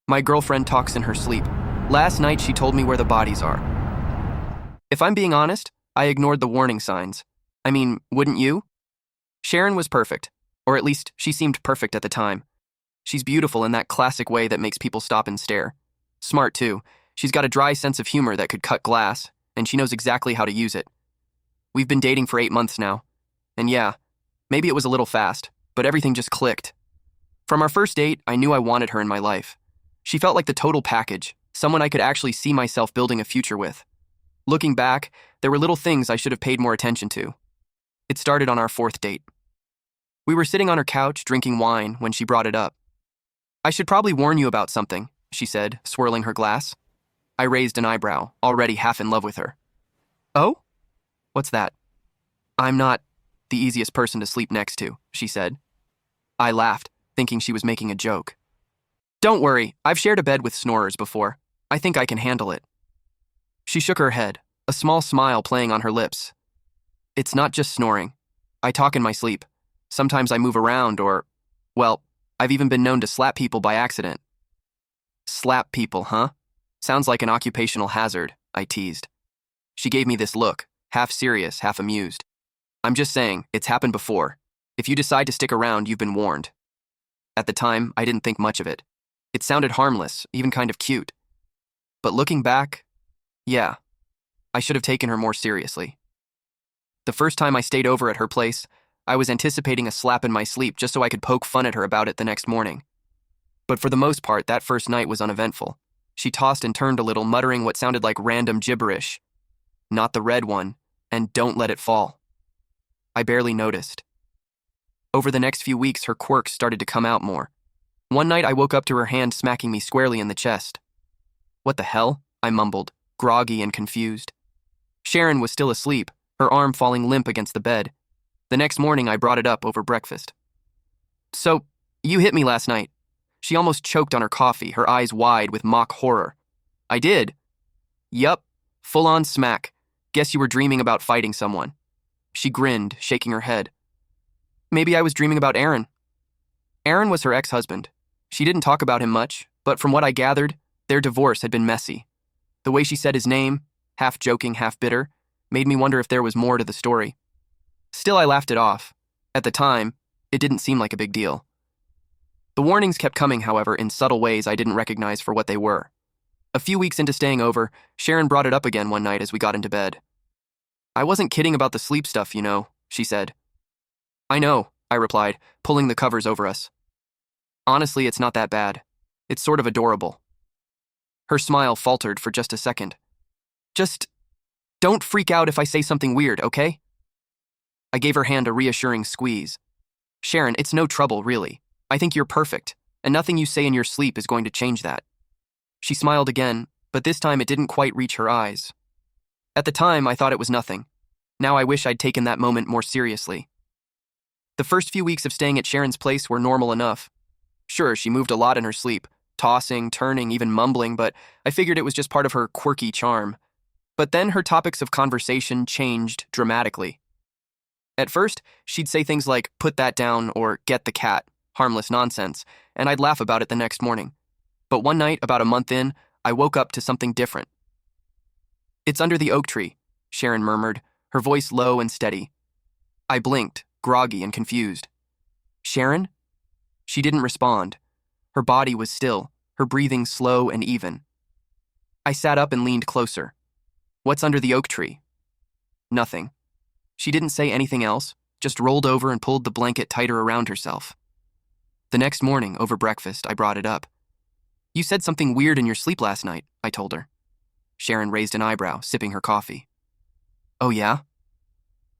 My girlfriend talks in her sleep. Last night she told me where the bodies are. If I'm being honest, I ignored the warning signs. I mean, wouldn't you? Sharon was perfect, or at least she seemed perfect at the time. She's beautiful in that classic way that makes people stop and stare. Smart too. She's got a dry sense of humor that could cut glass, and she knows exactly how to use it. We've been dating for 8 months now. And yeah, maybe it was a little fast, but everything just clicked. From our first date, I knew I wanted her in my life. She felt like the total package, someone I could actually see myself building a future with. Looking back, there were little things I should have paid more attention to. It started on our 4th date. We were sitting on her couch drinking wine when she brought it up. "I should probably warn you about something," she said, swirling her glass. I raised an eyebrow, already half in love with her. "Oh? What's that?" "I'm not the easiest person to sleep next to," she said. I laughed, thinking she was making a joke. "Don't worry, I've shared a bed with snorers before. I think I can handle it." She shook her head, a small smile playing on her lips. "It's not just snoring. I talk in my sleep. Sometimes I move around well, I've even been known to slap people by accident." "Slap people, huh? Sounds like an occupational hazard," I teased. She gave me this look, half serious, half amused. "I'm just saying, it's happened before. If you decide to stick around, you've been warned." At the time, I didn't think much of it. It sounded harmless, even kind of cute. But looking back, yeah, I should have taken her more seriously. The first time I stayed over at her place, I was anticipating a slap in my sleep just so I could poke fun at her about it the next morning. But for the most part, that first night was uneventful. She tossed and turned a little, muttering what sounded like random gibberish. "Not the red one, and don't let it fall." I barely noticed. Over the next few weeks, her quirks started to come out more. One night, I woke up to her hand smacking me squarely in the chest. "What the hell?" I mumbled, groggy and confused. Sharon was still asleep, her arm falling limp against the bed. The next morning, I brought it up over breakfast. "So, you hit me last night." She almost choked on her coffee, her eyes wide with mock horror. "I did?" "Yup, full-on smack. Guess you were dreaming about fighting someone." She grinned, shaking her head. "Maybe I was dreaming about Aaron." Aaron was her ex-husband. She didn't talk about him much, but from what I gathered, their divorce had been messy. The way she said his name, half joking, half bitter, made me wonder if there was more to the story. Still, I laughed it off. At the time, it didn't seem like a big deal. The warnings kept coming, however, in subtle ways I didn't recognize for what they were. A few weeks into staying over, Sharon brought it up again one night as we got into bed. "I wasn't kidding about the sleep stuff, you know," she said. "I know," I replied, pulling the covers over us. "Honestly, it's not that bad. It's sort of adorable." Her smile faltered for just a second. "Just don't freak out if I say something weird, okay?" I gave her hand a reassuring squeeze. "Sharon, it's no trouble, really. I think you're perfect, and nothing you say in your sleep is going to change that." She smiled again, but this time it didn't quite reach her eyes. At the time, I thought it was nothing. Now I wish I'd taken that moment more seriously. The first few weeks of staying at Sharon's place were normal enough. Sure, she moved a lot in her sleep, tossing, turning, even mumbling, but I figured it was just part of her quirky charm. But then her topics of conversation changed dramatically. At first, she'd say things like, "Put that down," or "Get the cat," harmless nonsense, and I'd laugh about it the next morning. But one night, about a month in, I woke up to something different. "It's under the oak tree," Sharon murmured, her voice low and steady. I blinked, groggy and confused. "Sharon?" She didn't respond. Her body was still, her breathing slow and even. I sat up and leaned closer. "What's under the oak tree?" Nothing. She didn't say anything else, just rolled over and pulled the blanket tighter around herself. The next morning, over breakfast, I brought it up. "You said something weird in your sleep last night," I told her. Sharon raised an eyebrow, sipping her coffee. "Oh yeah?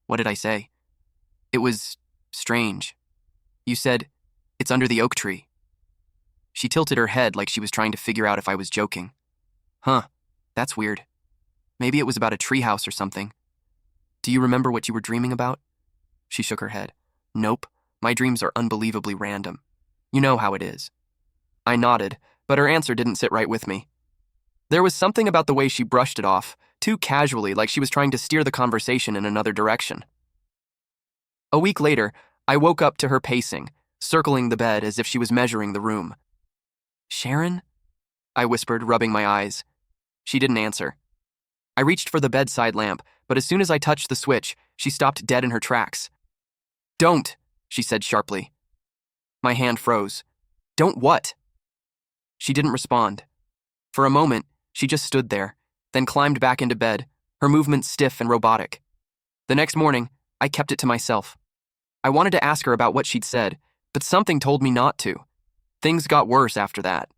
What did I say?" "It was strange. You said, 'It's under the oak tree.'" She tilted her head like she was trying to figure out if I was joking. "Huh, that's weird. Maybe it was about a treehouse or something. Do you remember what you were dreaming about?" She shook her head. "Nope, my dreams are unbelievably random. You know how it is." I nodded, but her answer didn't sit right with me. There was something about the way she brushed it off, too casually, like she was trying to steer the conversation in another direction. A week later, I woke up to her pacing, circling the bed as if she was measuring the room. "Sharon?" I whispered, rubbing my eyes. She didn't answer. I reached for the bedside lamp, but as soon as I touched the switch, she stopped dead in her tracks. "Don't," she said sharply. My hand froze. "Don't what?" She didn't respond. For a moment, she just stood there, then climbed back into bed, her movements stiff and robotic. The next morning, I kept it to myself. I wanted to ask her about what she'd said, but something told me not to. Things got worse after that.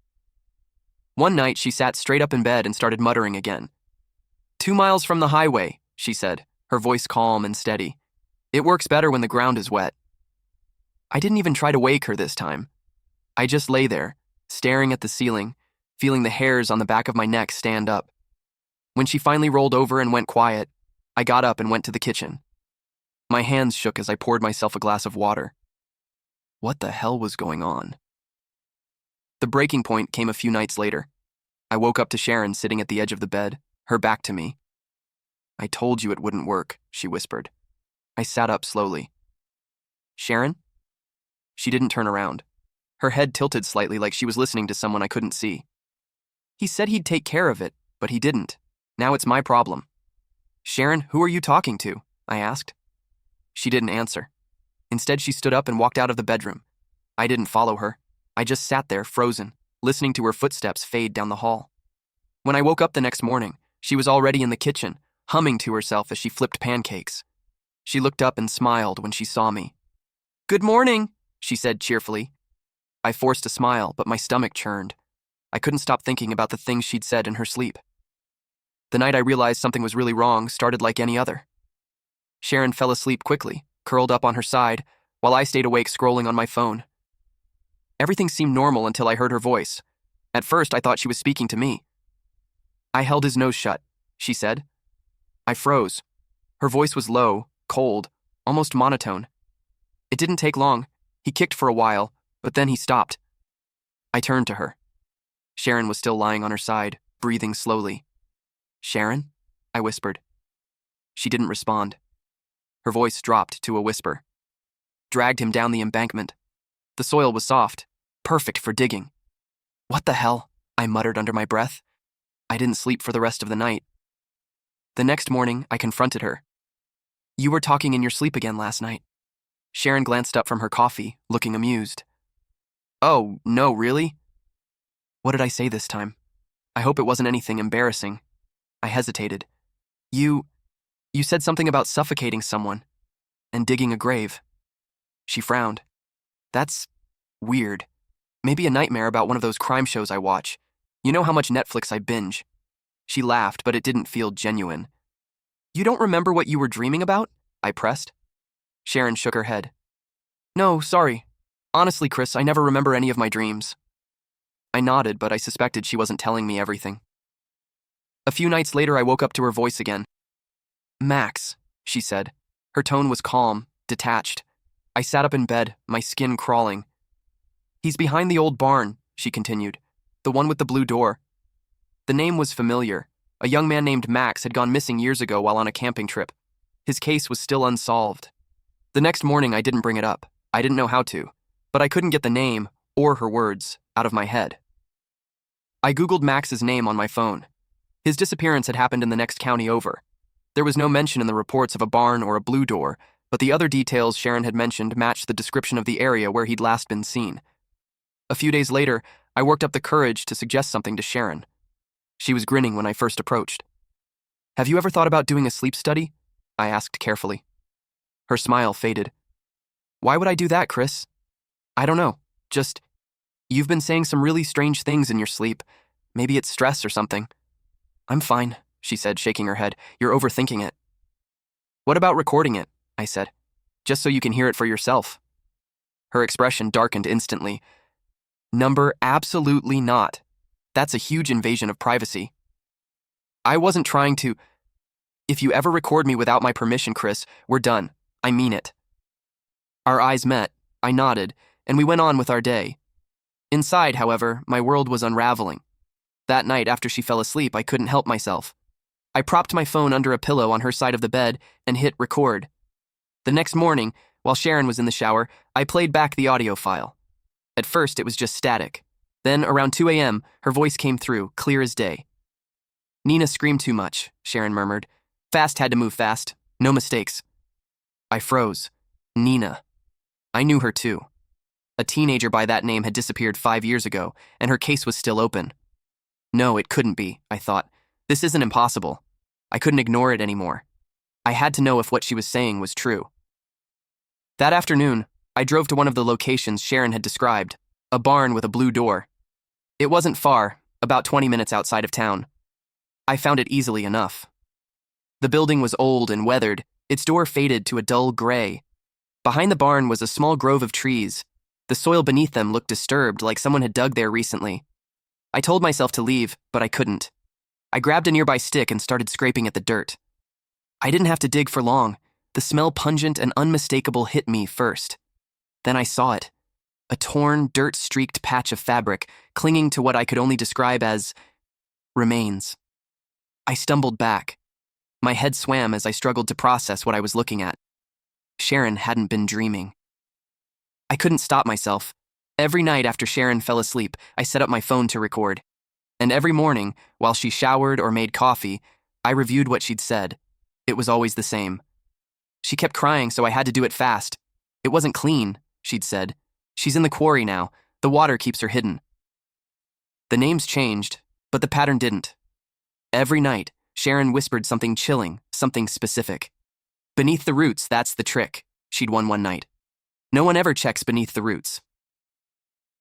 One night, she sat straight up in bed and started muttering again. 2 miles from the highway, she said, her voice calm and steady. It works better when the ground is wet. I didn't even try to wake her this time. I just lay there, staring at the ceiling, feeling the hairs on the back of my neck stand up. When she finally rolled over and went quiet, I got up and went to the kitchen. My hands shook as I poured myself a glass of water. What the hell was going on? The breaking point came a few nights later. I woke up to Sharon sitting at the edge of the bed, her back to me. "I told you it wouldn't work," she whispered. I sat up slowly. "Sharon?" She didn't turn around. Her head tilted slightly like she was listening to someone I couldn't see. "He said he'd take care of it, but he didn't. Now it's my problem." "Sharon, who are you talking to?" I asked. She didn't answer. Instead, she stood up and walked out of the bedroom. I didn't follow her. I just sat there, frozen, listening to her footsteps fade down the hall. When I woke up the next morning, she was already in the kitchen, humming to herself as she flipped pancakes. She looked up and smiled when she saw me. "Good morning," she said cheerfully. I forced a smile, but my stomach churned. I couldn't stop thinking about the things she'd said in her sleep. The night I realized something was really wrong started like any other. Sharon fell asleep quickly, curled up on her side, while I stayed awake scrolling on my phone. Everything seemed normal until I heard her voice. At first, I thought she was speaking to me. "I held his nose shut," she said. I froze. Her voice was low, cold, almost monotone. It didn't take long. He kicked for a while, but then he stopped. I turned to her. Sharon was still lying on her side, breathing slowly. "Sharon?" I whispered. She didn't respond. Her voice dropped to a whisper. "Dragged him down the embankment. The soil was soft, perfect for digging." "What the hell?" I muttered under my breath. I didn't sleep for the rest of the night. The next morning, I confronted her. "You were talking in your sleep again last night." Sharon glanced up from her coffee, looking amused. "Oh, no, really?" What did I say this time? I hope it wasn't anything embarrassing. I hesitated. You said something about suffocating someone and digging a grave." She frowned. "That's weird. Maybe a nightmare about one of those crime shows I watch. You know how much Netflix I binge." She laughed, but it didn't feel genuine. "You don't remember what you were dreaming about?" I pressed. Sharon shook her head. "No, sorry. Honestly, Chris, I never remember any of my dreams." I nodded, but I suspected she wasn't telling me everything. A few nights later, I woke up to her voice again. "Max," she said. Her tone was calm, detached. I sat up in bed, my skin crawling. "He's behind the old barn," she continued. "The one with the blue door." The name was familiar. A young man named Max had gone missing years ago while on a camping trip. His case was still unsolved. The next morning, I didn't bring it up. I didn't know how to, but I couldn't get the name, or her words, out of my head. I Googled Max's name on my phone. His disappearance had happened in the next county over. There was no mention in the reports of a barn or a blue door, but the other details Sharon had mentioned matched the description of the area where he'd last been seen. A few days later, I worked up the courage to suggest something to Sharon. She was grinning when I first approached. "Have you ever thought about doing a sleep study?" I asked carefully. Her smile faded. "Why would I do that, Chris?" "I don't know. Just, you've been saying some really strange things in your sleep. Maybe it's stress or something." "I'm fine," she said, shaking her head. "You're overthinking it." "What about recording it?" I said. "Just so you can hear it for yourself." Her expression darkened instantly. "Number, absolutely not. That's a huge invasion of privacy." "I wasn't trying to. If you ever record me without my permission, Chris, we're done. I mean it." Our eyes met, I nodded, and we went on with our day. Inside, however, my world was unraveling. That night, after she fell asleep, I couldn't help myself. I propped my phone under a pillow on her side of the bed and hit record. The next morning, while Sharon was in the shower, I played back the audio file. At first, it was just static. Then, around 2 a.m., her voice came through, clear as day. "Nina screamed too much," Sharon murmured. "Fast had to move fast. No mistakes." I froze. Nina. I knew her too. A teenager by that name had disappeared 5 years ago, and her case was still open. No, it couldn't be, I thought. This isn't impossible. I couldn't ignore it anymore. I had to know if what she was saying was true. That afternoon, I drove to one of the locations Sharon had described, a barn with a blue door. It wasn't far, about 20 minutes outside of town. I found it easily enough. The building was old and weathered, its door faded to a dull gray. Behind the barn was a small grove of trees. The soil beneath them looked disturbed, like someone had dug there recently. I told myself to leave, but I couldn't. I grabbed a nearby stick and started scraping at the dirt. I didn't have to dig for long. The smell, pungent and unmistakable, hit me first. Then I saw it. A torn, dirt-streaked patch of fabric clinging to what I could only describe as remains. I stumbled back. My head swam as I struggled to process what I was looking at. Sharon hadn't been dreaming. I couldn't stop myself. Every night after Sharon fell asleep, I set up my phone to record. And every morning, while she showered or made coffee, I reviewed what she'd said. It was always the same. She kept crying, so I had to do it fast. "It wasn't clean," she'd said. "She's in the quarry now. The water keeps her hidden." The names changed, but the pattern didn't. Every night, Sharon whispered something chilling, something specific. "Beneath the roots, that's the trick," she'd won one night. No one ever checks beneath the roots.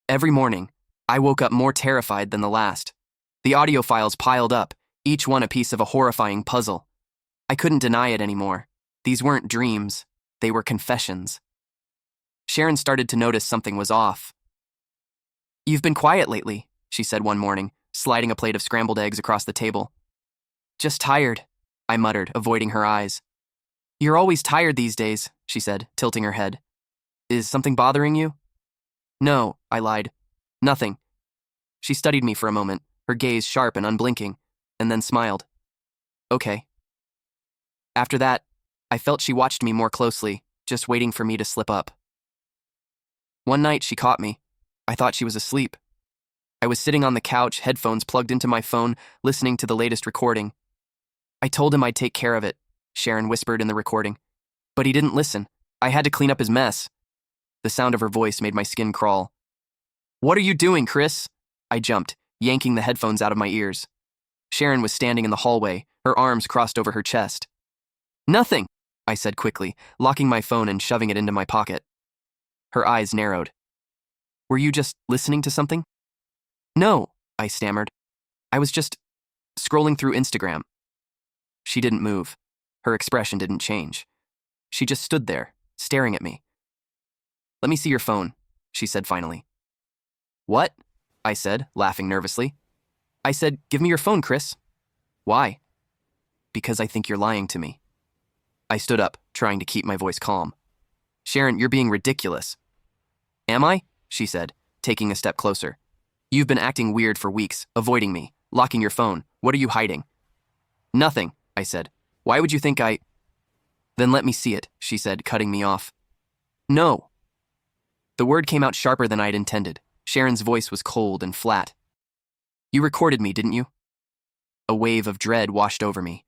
Every morning, I woke up more terrified than the last. The audio files piled up, each one a piece of a horrifying puzzle. I couldn't deny it anymore. These weren't dreams, they were confessions. Sharon started to notice something was off. "You've been quiet lately," she said one morning, sliding a plate of scrambled eggs across the table. "Just tired," I muttered, avoiding her eyes. "You're always tired these days," she said, tilting her head. "Is something bothering you?" "No," I lied. "Nothing." She studied me for a moment, her gaze sharp and unblinking, and then smiled. "Okay." After that, I felt she watched me more closely, just waiting for me to slip up. One night she caught me. I thought she was asleep. I was sitting on the couch, headphones plugged into my phone, listening to the latest recording. "I told him I'd take care of it," Sharon whispered in the recording. "But he didn't listen. I had to clean up his mess." The sound of her voice made my skin crawl. "What are you doing, Chris?" I jumped, yanking the headphones out of my ears. Sharon was standing in the hallway, her arms crossed over her chest. "Nothing," I said quickly, locking my phone and shoving it into my pocket. Her eyes narrowed. "Were you just listening to something?" "No," I stammered. "I was just scrolling through Instagram." She didn't move. Her expression didn't change. She just stood there, staring at me. "Let me see your phone," she said finally. "What?" I said, laughing nervously. "I said, give me your phone, Chris." "Why?" "Because I think you're lying to me." I stood up, trying to keep my voice calm. "Sharon, you're being ridiculous." "Am I?" she said, taking a step closer. "You've been acting weird for weeks, avoiding me, locking your phone. What are you hiding?" "Nothing," I said. "Why would you think I—" "Then let me see it," she said, cutting me off. "No." The word came out sharper than I'd intended. Sharon's voice was cold and flat. "You recorded me, didn't you?" A wave of dread washed over me.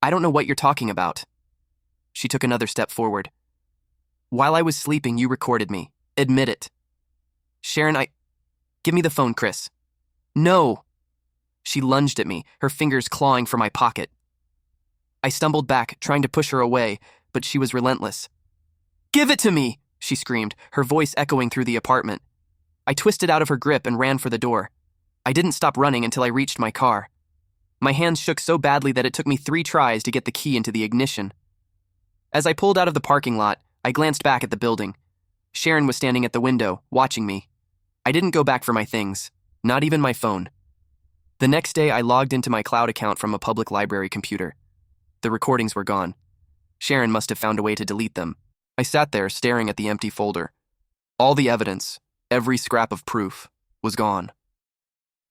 "I don't know what you're talking about." She took another step forward. "While I was sleeping, you recorded me. Admit it." "Sharon, Give me the phone, Chris." "No." She lunged at me, her fingers clawing for my pocket. I stumbled back, trying to push her away, but she was relentless. "Give it to me!" she screamed, her voice echoing through the apartment. I twisted out of her grip and ran for the door. I didn't stop running until I reached my car. My hands shook so badly that it took me 3 tries to get the key into the ignition. As I pulled out of the parking lot, I glanced back at the building. Sharon was standing at the window, watching me. I didn't go back for my things, not even my phone. The next day, I logged into my cloud account from a public library computer. The recordings were gone. Sharon must have found a way to delete them. I sat there staring at the empty folder. All the evidence, every scrap of proof, was gone.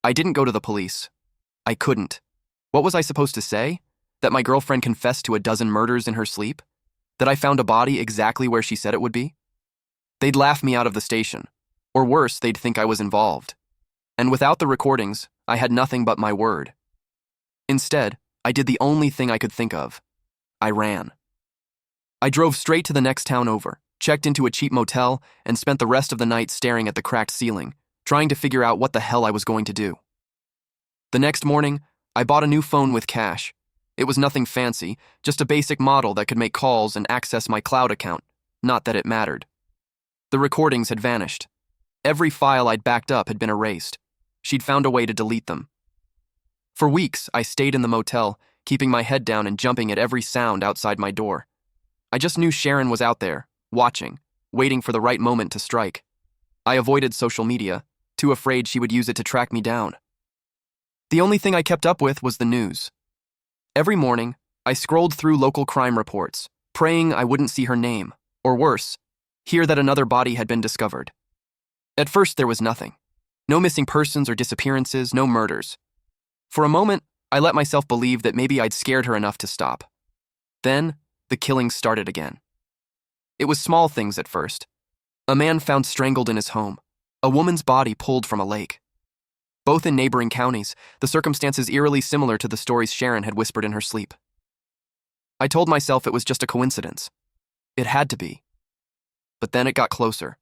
I didn't go to the police. I couldn't. What was I supposed to say? That my girlfriend confessed to a dozen murders in her sleep? That I found a body exactly where she said it would be? They'd laugh me out of the station. Or worse, they'd think I was involved. And without the recordings, I had nothing but my word. Instead, I did the only thing I could think of. I ran. I drove straight to the next town over, checked into a cheap motel, and spent the rest of the night staring at the cracked ceiling, trying to figure out what the hell I was going to do. The next morning, I bought a new phone with cash. It was nothing fancy, just a basic model that could make calls and access my cloud account. Not that it mattered. The recordings had vanished. Every file I'd backed up had been erased. She'd found a way to delete them. For weeks, I stayed in the motel, keeping my head down and jumping at every sound outside my door. I just knew Sharon was out there, watching, waiting for the right moment to strike. I avoided social media, too afraid she would use it to track me down. The only thing I kept up with was the news. Every morning, I scrolled through local crime reports, praying I wouldn't see her name, or worse, hear that another body had been discovered. At first, there was nothing. No missing persons or disappearances, no murders. For a moment, I let myself believe that maybe I'd scared her enough to stop. Then, the killings started again. It was small things at first. A man found strangled in his home. A woman's body pulled from a lake. Both in neighboring counties, the circumstances eerily similar to the stories Sharon had whispered in her sleep. I told myself it was just a coincidence. It had to be. But then it got closer.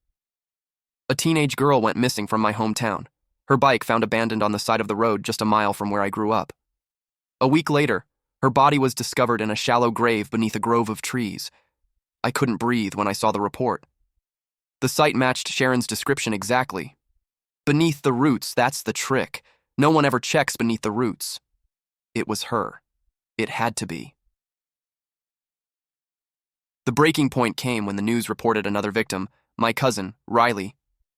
A teenage girl went missing from my hometown. Her bike found abandoned on the side of the road just a mile from where I grew up. A week later, her body was discovered in a shallow grave beneath a grove of trees. I couldn't breathe when I saw the report. The site matched Sharon's description exactly. Beneath the roots, that's the trick. No one ever checks beneath the roots. It was her. It had to be. The breaking point came when the news reported another victim, my cousin, Riley.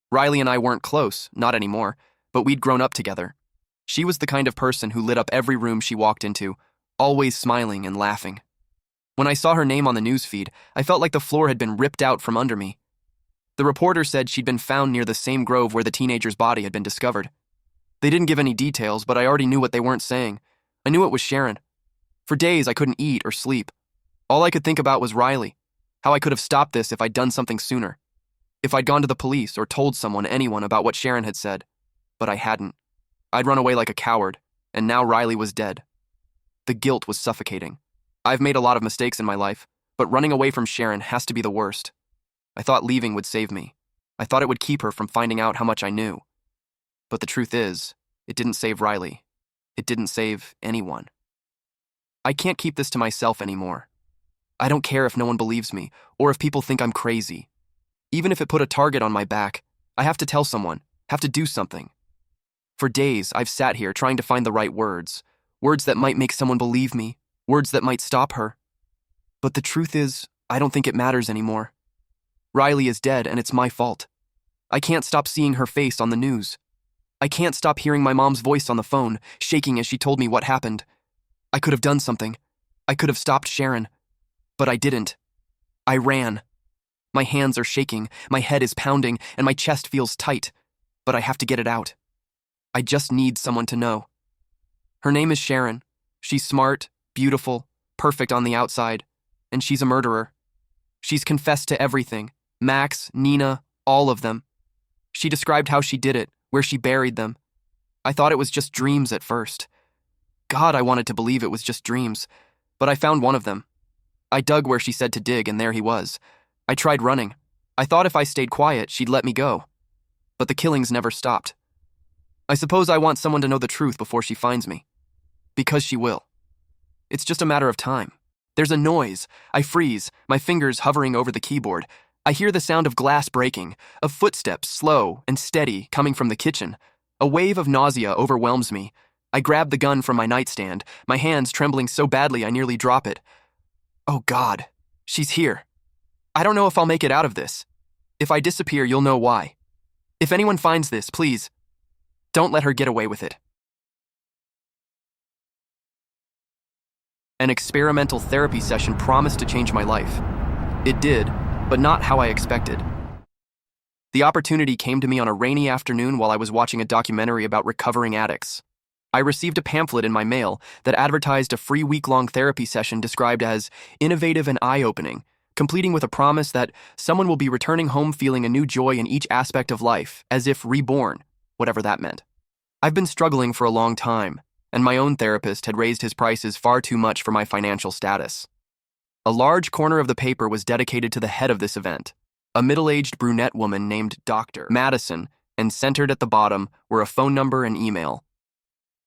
Riley and I weren't close, not anymore, but we'd grown up together. She was the kind of person who lit up every room she walked into, always smiling and laughing. When I saw her name on the news feed, I felt like the floor had been ripped out from under me. The reporter said she'd been found near the same grove where the teenager's body had been discovered. They didn't give any details, but I already knew what they weren't saying. I knew it was Sharon. For days, I couldn't eat or sleep. All I could think about was Riley, how I could have stopped this if I'd done something sooner. If I'd gone to the police or told anyone about what Sharon had said. But I hadn't. I'd run away like a coward, and now Riley was dead. The guilt was suffocating. I've made a lot of mistakes in my life, but running away from Sharon has to be the worst. I thought leaving would save me. I thought it would keep her from finding out how much I knew. But the truth is, it didn't save Riley. It didn't save anyone. I can't keep this to myself anymore. I don't care if no one believes me, or if people think I'm crazy. Even if it put a target on my back, I have to tell someone, have to do something. For days, I've sat here trying to find the right words that might make someone believe me, words that might stop her. But the truth is, I don't think it matters anymore. Riley is dead, and it's my fault. I can't stop seeing her face on the news. I can't stop hearing my mom's voice on the phone, shaking as she told me what happened. I could have done something. I could have stopped Sharon. But I didn't. I ran. My hands are shaking, my head is pounding, and my chest feels tight. But I have to get it out. I just need someone to know. Her name is Sharon. She's smart, beautiful, perfect on the outside, and she's a murderer. She's confessed to everything. Max, Nina, all of them. She described how she did it, where she buried them. I thought it was just dreams at first. God, I wanted to believe it was just dreams, but I found one of them. I dug where she said to dig, and there he was. I tried running. I thought if I stayed quiet, she'd let me go. But the killings never stopped. I suppose I want someone to know the truth before she finds me. Because she will. It's just a matter of time. There's a noise. I freeze, my fingers hovering over the keyboard. I hear the sound of glass breaking, of footsteps, slow and steady, coming from the kitchen. A wave of nausea overwhelms me. I grab the gun from my nightstand, my hands trembling so badly I nearly drop it. Oh God, she's here. I don't know if I'll make it out of this. If I disappear, you'll know why. If anyone finds this, please, don't let her get away with it. An experimental therapy session promised to change my life. It did, but not how I expected. The opportunity came to me on a rainy afternoon while I was watching a documentary about recovering addicts. I received a pamphlet in my mail that advertised a free week-long therapy session described as innovative and eye-opening, completing with a promise that someone will be returning home feeling a new joy in each aspect of life, as if reborn, whatever that meant. I've been struggling for a long time, and my own therapist had raised his prices far too much for my financial status. A large corner of the paper was dedicated to the head of this event, a middle-aged brunette woman named Dr. Madison, and centered at the bottom were a phone number and email.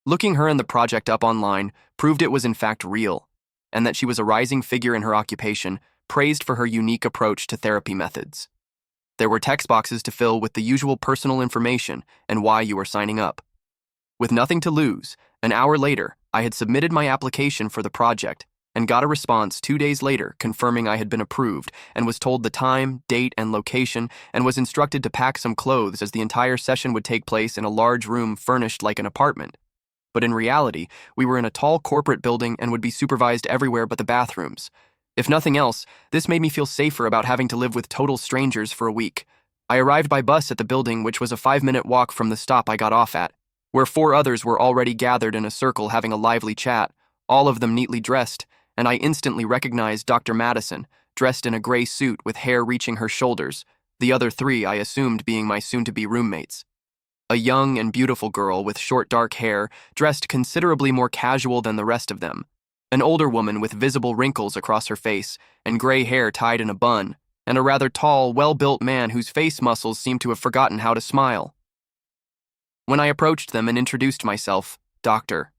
Looking her and the project up online proved it was in fact real, and that she was a rising figure in her occupation, praised for her unique approach to therapy methods. There were text boxes to fill with the usual personal information and why you were signing up. With nothing to lose, an hour later, I had submitted my application for the project and got a response 2 days later confirming I had been approved and was told the time, date, and location and was instructed to pack some clothes as the entire session would take place in a large room furnished like an apartment. But in reality, we were in a tall corporate building and would be supervised everywhere but the bathrooms. If nothing else, this made me feel safer about having to live with total strangers for a week. I arrived by bus at the building, which was a 5-minute walk from the stop I got off at, where 4 others were already gathered in a circle having a lively chat, all of them neatly dressed, and I instantly recognized Dr. Madison, dressed in a gray suit with hair reaching her shoulders, the other 3 I assumed being my soon-to-be roommates. A young and beautiful girl with short dark hair, dressed considerably more casual than the rest of them. An older woman with visible wrinkles across her face and gray hair tied in a bun, and a rather tall, well-built man whose face muscles seemed to have forgotten how to smile. When I approached them and introduced myself, Dr.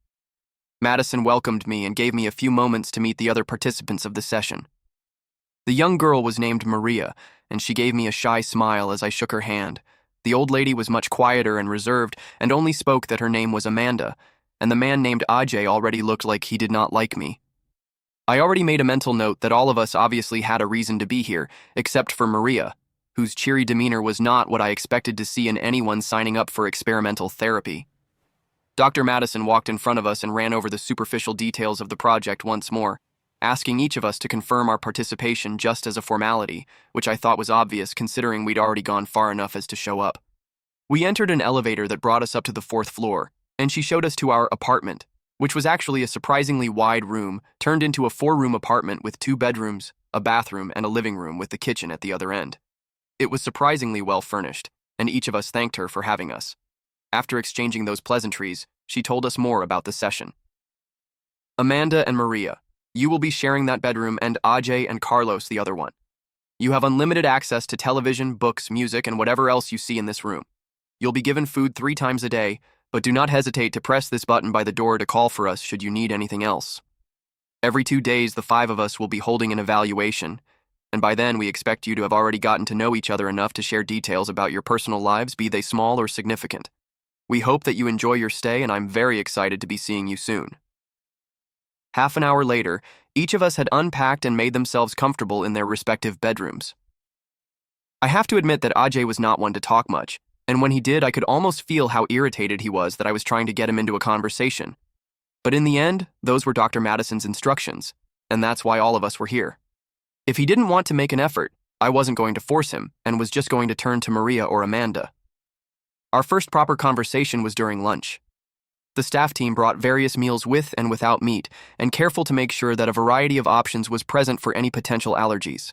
Madison welcomed me and gave me a few moments to meet the other participants of the session. The young girl was named Maria, and she gave me a shy smile as I shook her hand. The old lady was much quieter and reserved and only spoke that her name was Amanda, and the man named Ajay already looked like he did not like me. I already made a mental note that all of us obviously had a reason to be here, except for Maria, whose cheery demeanor was not what I expected to see in anyone signing up for experimental therapy. Dr. Madison walked in front of us and ran over the superficial details of the project once more, asking each of us to confirm our participation just as a formality, which I thought was obvious considering we'd already gone far enough as to show up. We entered an elevator that brought us up to the 4th floor, and she showed us to our apartment, which was actually a surprisingly wide room turned into a 4-room apartment with 2 bedrooms, a bathroom, and a living room with the kitchen at the other end. It was surprisingly well furnished, and each of us thanked her for having us. After exchanging those pleasantries, she told us more about the session. Amanda and Maria, you will be sharing that bedroom, and Ajay and Carlos the other one. You have unlimited access to television, books, music, and whatever else you see in this room. You'll be given food 3 times a day, but do not hesitate to press this button by the door to call for us should you need anything else. Every 2 days, the 5 of us will be holding an evaluation, and by then we expect you to have already gotten to know each other enough to share details about your personal lives, be they small or significant. We hope that you enjoy your stay, and I'm very excited to be seeing you soon. Half an hour later, each of us had unpacked and made themselves comfortable in their respective bedrooms. I have to admit that Ajay was not one to talk much, and when he did, I could almost feel how irritated he was that I was trying to get him into a conversation. But in the end, those were Dr. Madison's instructions, and that's why all of us were here. If he didn't want to make an effort, I wasn't going to force him and was just going to turn to Maria or Amanda. Our first proper conversation was during lunch. The staff team brought various meals with and without meat, and careful to make sure that a variety of options was present for any potential allergies.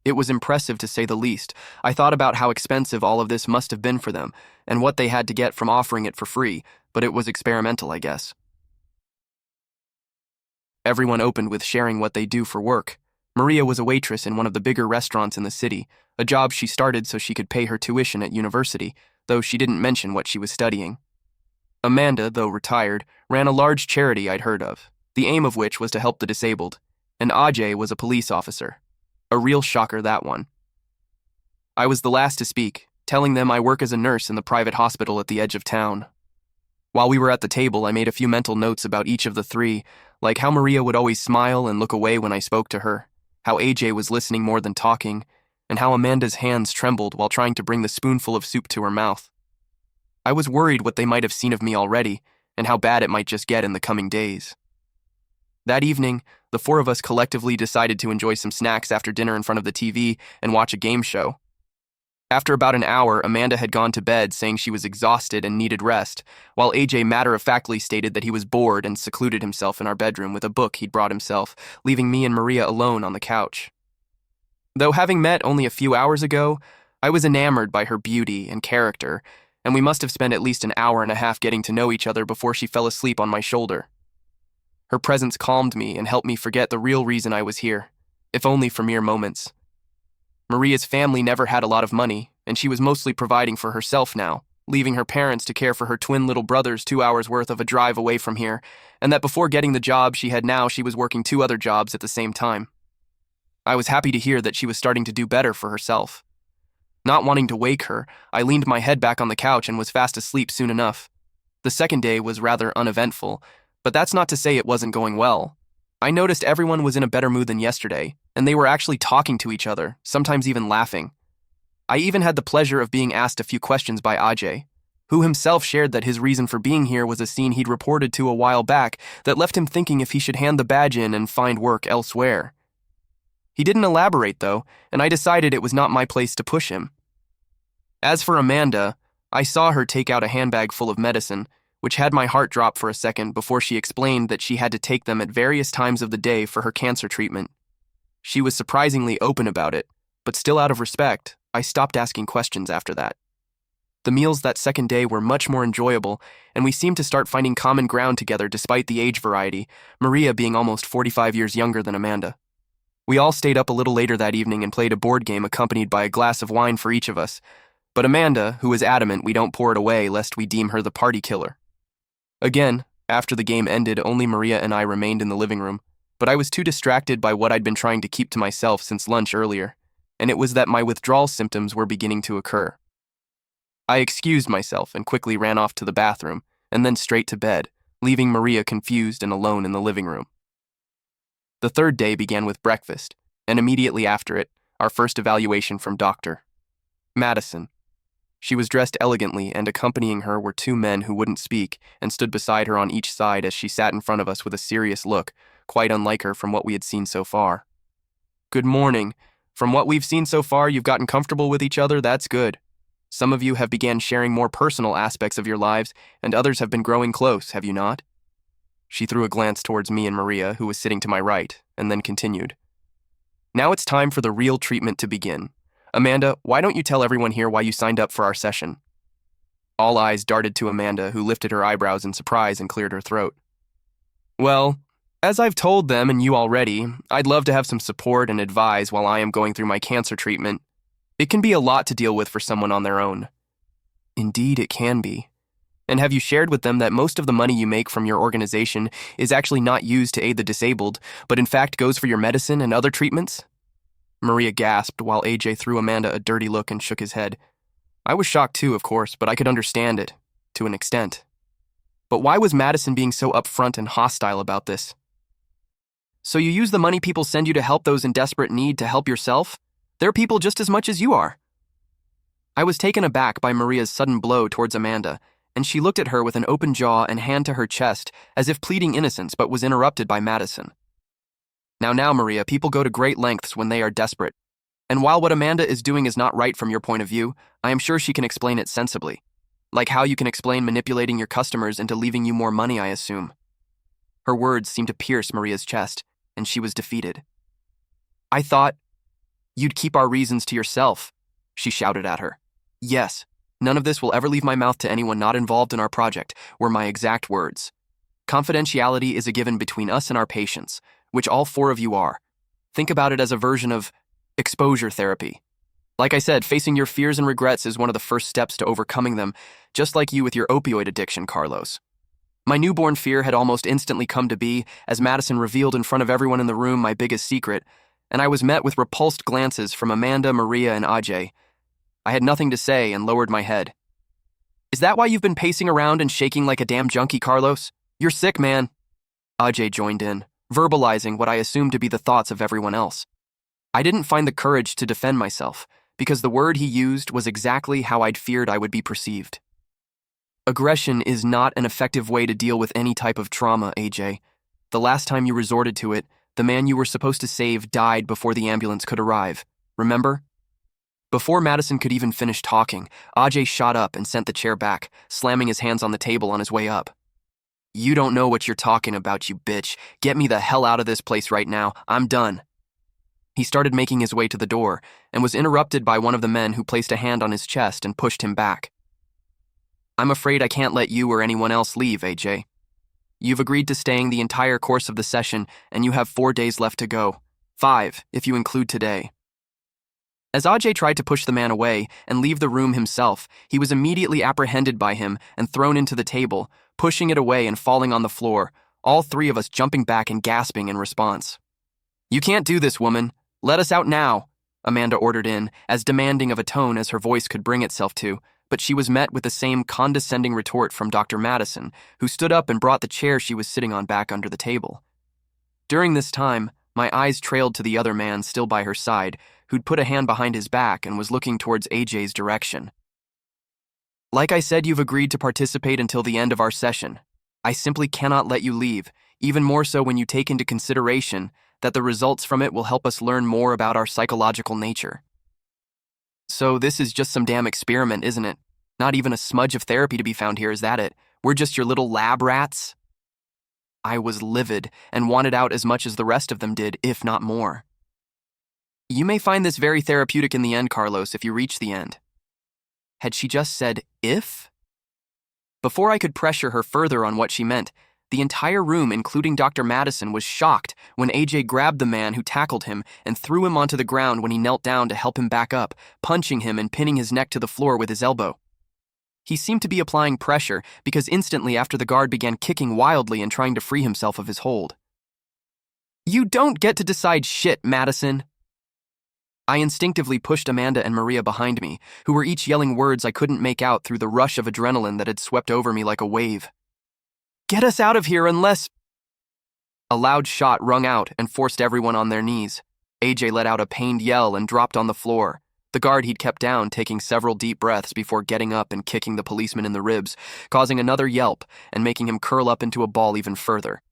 It was impressive to say the least. I thought about how expensive all of this must have been for them, and what they had to get from offering it for free, but it was experimental, I guess. Everyone opened with sharing what they do for work. Maria was a waitress in one of the bigger restaurants in the city, a job she started so she could pay her tuition at university, though she didn't mention what she was studying. Amanda, though retired, ran a large charity I'd heard of, the aim of which was to help the disabled, and Ajay was a police officer. A real shocker, that one. I was the last to speak, telling them I work as a nurse in the private hospital at the edge of town. While we were at the table, I made a few mental notes about each of the 3, like how Maria would always smile and look away when I spoke to her, how AJ was listening more than talking, and how Amanda's hands trembled while trying to bring the spoonful of soup to her mouth. I was worried what they might have seen of me already, and how bad it might just get in the coming days. That evening, the 4 of us collectively decided to enjoy some snacks after dinner in front of the TV and watch a game show. After about an hour, Amanda had gone to bed saying she was exhausted and needed rest, while AJ matter-of-factly stated that he was bored and secluded himself in our bedroom with a book he'd brought himself, leaving me and Maria alone on the couch. Though having met only a few hours ago, I was enamored by her beauty and character, and we must have spent at least an hour and a half getting to know each other before she fell asleep on my shoulder. Her presence calmed me and helped me forget the real reason I was here, if only for mere moments. Maria's family never had a lot of money, and she was mostly providing for herself now, leaving her parents to care for her twin little brothers 2 hours worth of a drive away from here, and that before getting the job she had now, she was working 2 other jobs at the same time. I was happy to hear that she was starting to do better for herself. Not wanting to wake her, I leaned my head back on the couch and was fast asleep soon enough. The second day was rather uneventful, but that's not to say it wasn't going well. I noticed everyone was in a better mood than yesterday, and they were actually talking to each other, sometimes even laughing. I even had the pleasure of being asked a few questions by Ajay, who himself shared that his reason for being here was a scene he'd reported to a while back that left him thinking if he should hand the badge in and find work elsewhere. He didn't elaborate, though, and I decided it was not my place to push him. As for Amanda, I saw her take out a handbag full of medicine, which had my heart drop for a second before she explained that she had to take them at various times of the day for her cancer treatment. She was surprisingly open about it, but still out of respect, I stopped asking questions after that. The meals that second day were much more enjoyable, and we seemed to start finding common ground together despite the age variety, Maria being almost 45 years younger than Amanda. We all stayed up a little later that evening and played a board game accompanied by a glass of wine for each of us, but Amanda, who was adamant we don't pour it away lest we deem her the party killer. Again, after the game ended, only Maria and I remained in the living room, but I was too distracted by what I'd been trying to keep to myself since lunch earlier, and it was that my withdrawal symptoms were beginning to occur. I excused myself and quickly ran off to the bathroom, and then straight to bed, leaving Maria confused and alone in the living room. The third day began with breakfast, and immediately after it, our first evaluation from Dr. Madison. She was dressed elegantly, and accompanying her were 2 men who wouldn't speak and stood beside her on each side as she sat in front of us with a serious look, quite unlike her from what we had seen so far. "Good morning. From what we've seen so far, you've gotten comfortable with each other, that's good. Some of you have began sharing more personal aspects of your lives, and others have been growing close, have you not?" She threw a glance towards me and Maria, who was sitting to my right, and then continued. "Now it's time for the real treatment to begin. Amanda, why don't you tell everyone here why you signed up for our session?" All eyes darted to Amanda, who lifted her eyebrows in surprise and cleared her throat. "Well, as I've told them and you already, I'd love to have some support and advise while I am going through my cancer treatment. It can be a lot to deal with for someone on their own." "Indeed, it can be. And have you shared with them that most of the money you make from your organization is actually not used to aid the disabled, but in fact goes for your medicine and other treatments?" Maria gasped while AJ threw Amanda a dirty look and shook his head. I was shocked too, of course, but I could understand it, to an extent. But why was Madison being so upfront and hostile about this? "So you use the money people send you to help those in desperate need to help yourself? They're people just as much as you are." I was taken aback by Maria's sudden blow towards Amanda, and she looked at her with an open jaw and hand to her chest as if pleading innocence, but was interrupted by Madison. Now, Maria, people go to great lengths when they are desperate. And while what Amanda is doing is not right from your point of view, I am sure she can explain it sensibly. Like how you can explain manipulating your customers into leaving you more money, I assume." Her words seemed to pierce Maria's chest, and she was defeated. "I thought you'd keep our reasons to yourself," she shouted at her. "Yes, none of this will ever leave my mouth to anyone not involved in our project," were my exact words. "Confidentiality is a given between us and our patients, which all 4 of you are. Think about it as a version of exposure therapy. Like I said, facing your fears and regrets is one of the first steps to overcoming them, just like you with your opioid addiction, Carlos." My newborn fear had almost instantly come to be as Madison revealed in front of everyone in the room my biggest secret, and I was met with repulsed glances from Amanda, Maria, and Ajay. I had nothing to say and lowered my head. "Is that why you've been pacing around and shaking like a damn junkie, Carlos? You're sick, man." Ajay joined in, verbalizing what I assumed to be the thoughts of everyone else. I didn't find the courage to defend myself, because the word he used was exactly how I'd feared I would be perceived. "Aggression is not an effective way to deal with any type of trauma, AJ. The last time you resorted to it, the man you were supposed to save died before the ambulance could arrive. Remember?" Before Madison could even finish talking, Ajay shot up and sent the chair back, slamming his hands on the table on his way up. "You don't know what you're talking about, you bitch. Get me the hell out of this place right now. I'm done." He started making his way to the door and was interrupted by one of the men who placed a hand on his chest and pushed him back. I'm afraid I can't let you or anyone else leave, AJ. You've agreed to staying the entire course of the session, and you have 4 days left to go. 5, if you include today. As Ajay tried to push the man away and leave the room himself, he was immediately apprehended by him and thrown into the table, pushing it away and falling on the floor, all 3 of us jumping back and gasping in response. "You can't do this, woman. Let us out now," Amanda ordered in, as demanding of a tone as her voice could bring itself to, but she was met with the same condescending retort from Dr. Madison, who stood up and brought the chair she was sitting on back under the table. During this time, my eyes trailed to the other man still by her side, who'd put a hand behind his back and was looking towards AJ's direction. "Like I said, you've agreed to participate until the end of our session. I simply cannot let you leave, even more so when you take into consideration that the results from it will help us learn more about our psychological nature." "So this is just some damn experiment, isn't it? Not even a smudge of therapy to be found here, is that it? We're just your little lab rats?" I was livid and wanted out as much as the rest of them did, if not more. "You may find this very therapeutic in the end, Carlos, if you reach the end." Had she just said, "if"? Before I could pressure her further on what she meant, the entire room, including Dr. Madison, was shocked when AJ grabbed the man who tackled him and threw him onto the ground when he knelt down to help him back up, punching him and pinning his neck to the floor with his elbow. He seemed to be applying pressure because instantly after the guard began kicking wildly and trying to free himself of his hold. "You don't get to decide shit, Madison." I instinctively pushed Amanda and Maria behind me, who were each yelling words I couldn't make out through the rush of adrenaline that had swept over me like a wave. "Get us out of here unless—" A loud shot rung out and forced everyone on their knees. AJ let out a pained yell and dropped on the floor, the guard he'd kept down taking several deep breaths before getting up and kicking the policeman in the ribs, causing another yelp and making him curl up into a ball even further.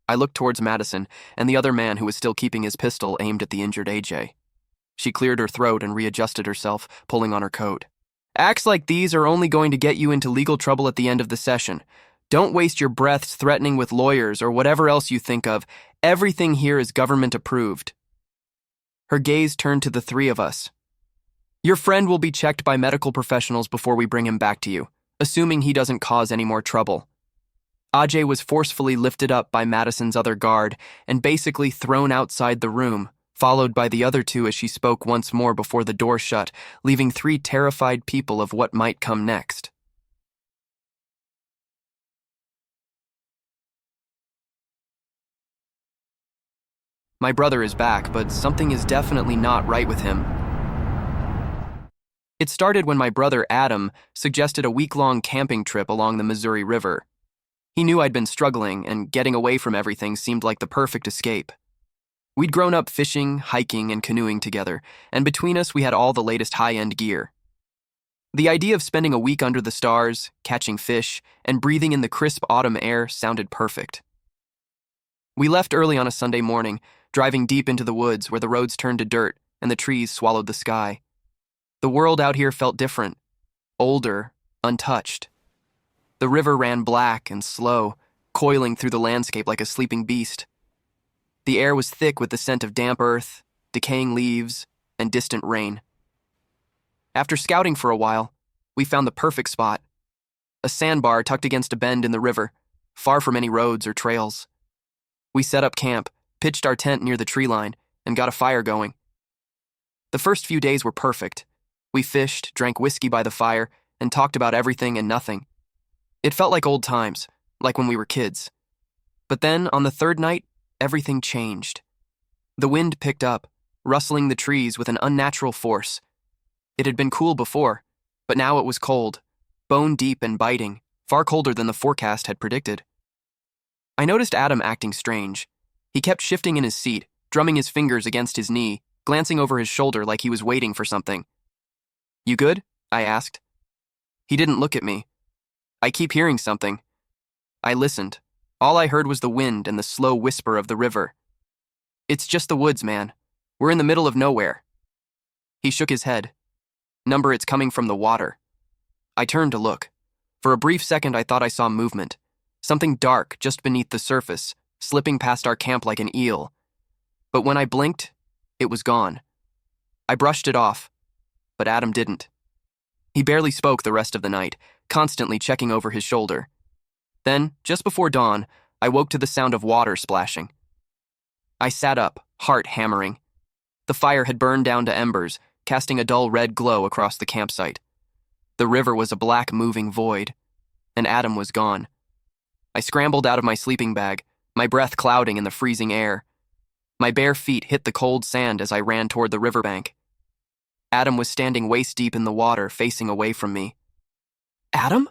I looked towards Madison and the other man who was still keeping his pistol aimed at the injured AJ. She cleared her throat and readjusted herself, pulling on her coat. "Acts like these are only going to get you into legal trouble at the end of the session. Don't waste your breaths threatening with lawyers or whatever else you think of. Everything here is government approved." Her gaze turned to the 3 of us. "Your friend will be checked by medical professionals before we bring him back to you, assuming he doesn't cause any more trouble." Ajay was forcefully lifted up by Madison's other guard and basically thrown outside the room, followed by the other 2 as she spoke once more before the door shut, leaving 3 terrified people of what might come next. My brother is back, but something is definitely not right with him. It started when my brother Adam suggested a week-long camping trip along the Missouri River. He knew I'd been struggling, and getting away from everything seemed like the perfect escape. We'd grown up fishing, hiking, and canoeing together, and between us we had all the latest high-end gear. The idea of spending a week under the stars, catching fish, and breathing in the crisp autumn air sounded perfect. We left early on a Sunday morning, driving deep into the woods where the roads turned to dirt and the trees swallowed the sky. The world out here felt different, older, untouched. The river ran black and slow, coiling through the landscape like a sleeping beast. The air was thick with the scent of damp earth, decaying leaves, and distant rain. After scouting for a while, we found the perfect spot. A sandbar tucked against a bend in the river, far from any roads or trails. We set up camp, pitched our tent near the tree line, and got a fire going. The first few days were perfect. We fished, drank whiskey by the fire, and talked about everything and nothing. It felt like old times, like when we were kids. But then, on the 3rd night, everything changed. The wind picked up, rustling the trees with an unnatural force. It had been cool before, but now it was cold, bone-deep and biting, far colder than the forecast had predicted. I noticed Adam acting strange. He kept shifting in his seat, drumming his fingers against his knee, glancing over his shoulder like he was waiting for something. "You good?" I asked. He didn't look at me. "I keep hearing something." I listened. All I heard was the wind and the slow whisper of the river. "It's just the woods, man. We're in the middle of nowhere." He shook his head. "Number, it's coming from the water." I turned to look. For a brief second I thought I saw movement. Something dark just beneath the surface, slipping past our camp like an eel. But when I blinked, it was gone. I brushed it off, but Adam didn't. He barely spoke the rest of the night, constantly checking over his shoulder. Then, just before dawn, I woke to the sound of water splashing. I sat up, heart hammering. The fire had burned down to embers, casting a dull red glow across the campsite. The river was a black moving void, and Adam was gone. I scrambled out of my sleeping bag, my breath clouding in the freezing air. My bare feet hit the cold sand as I ran toward the riverbank. Adam was standing waist-deep in the water, facing away from me. "Adam?"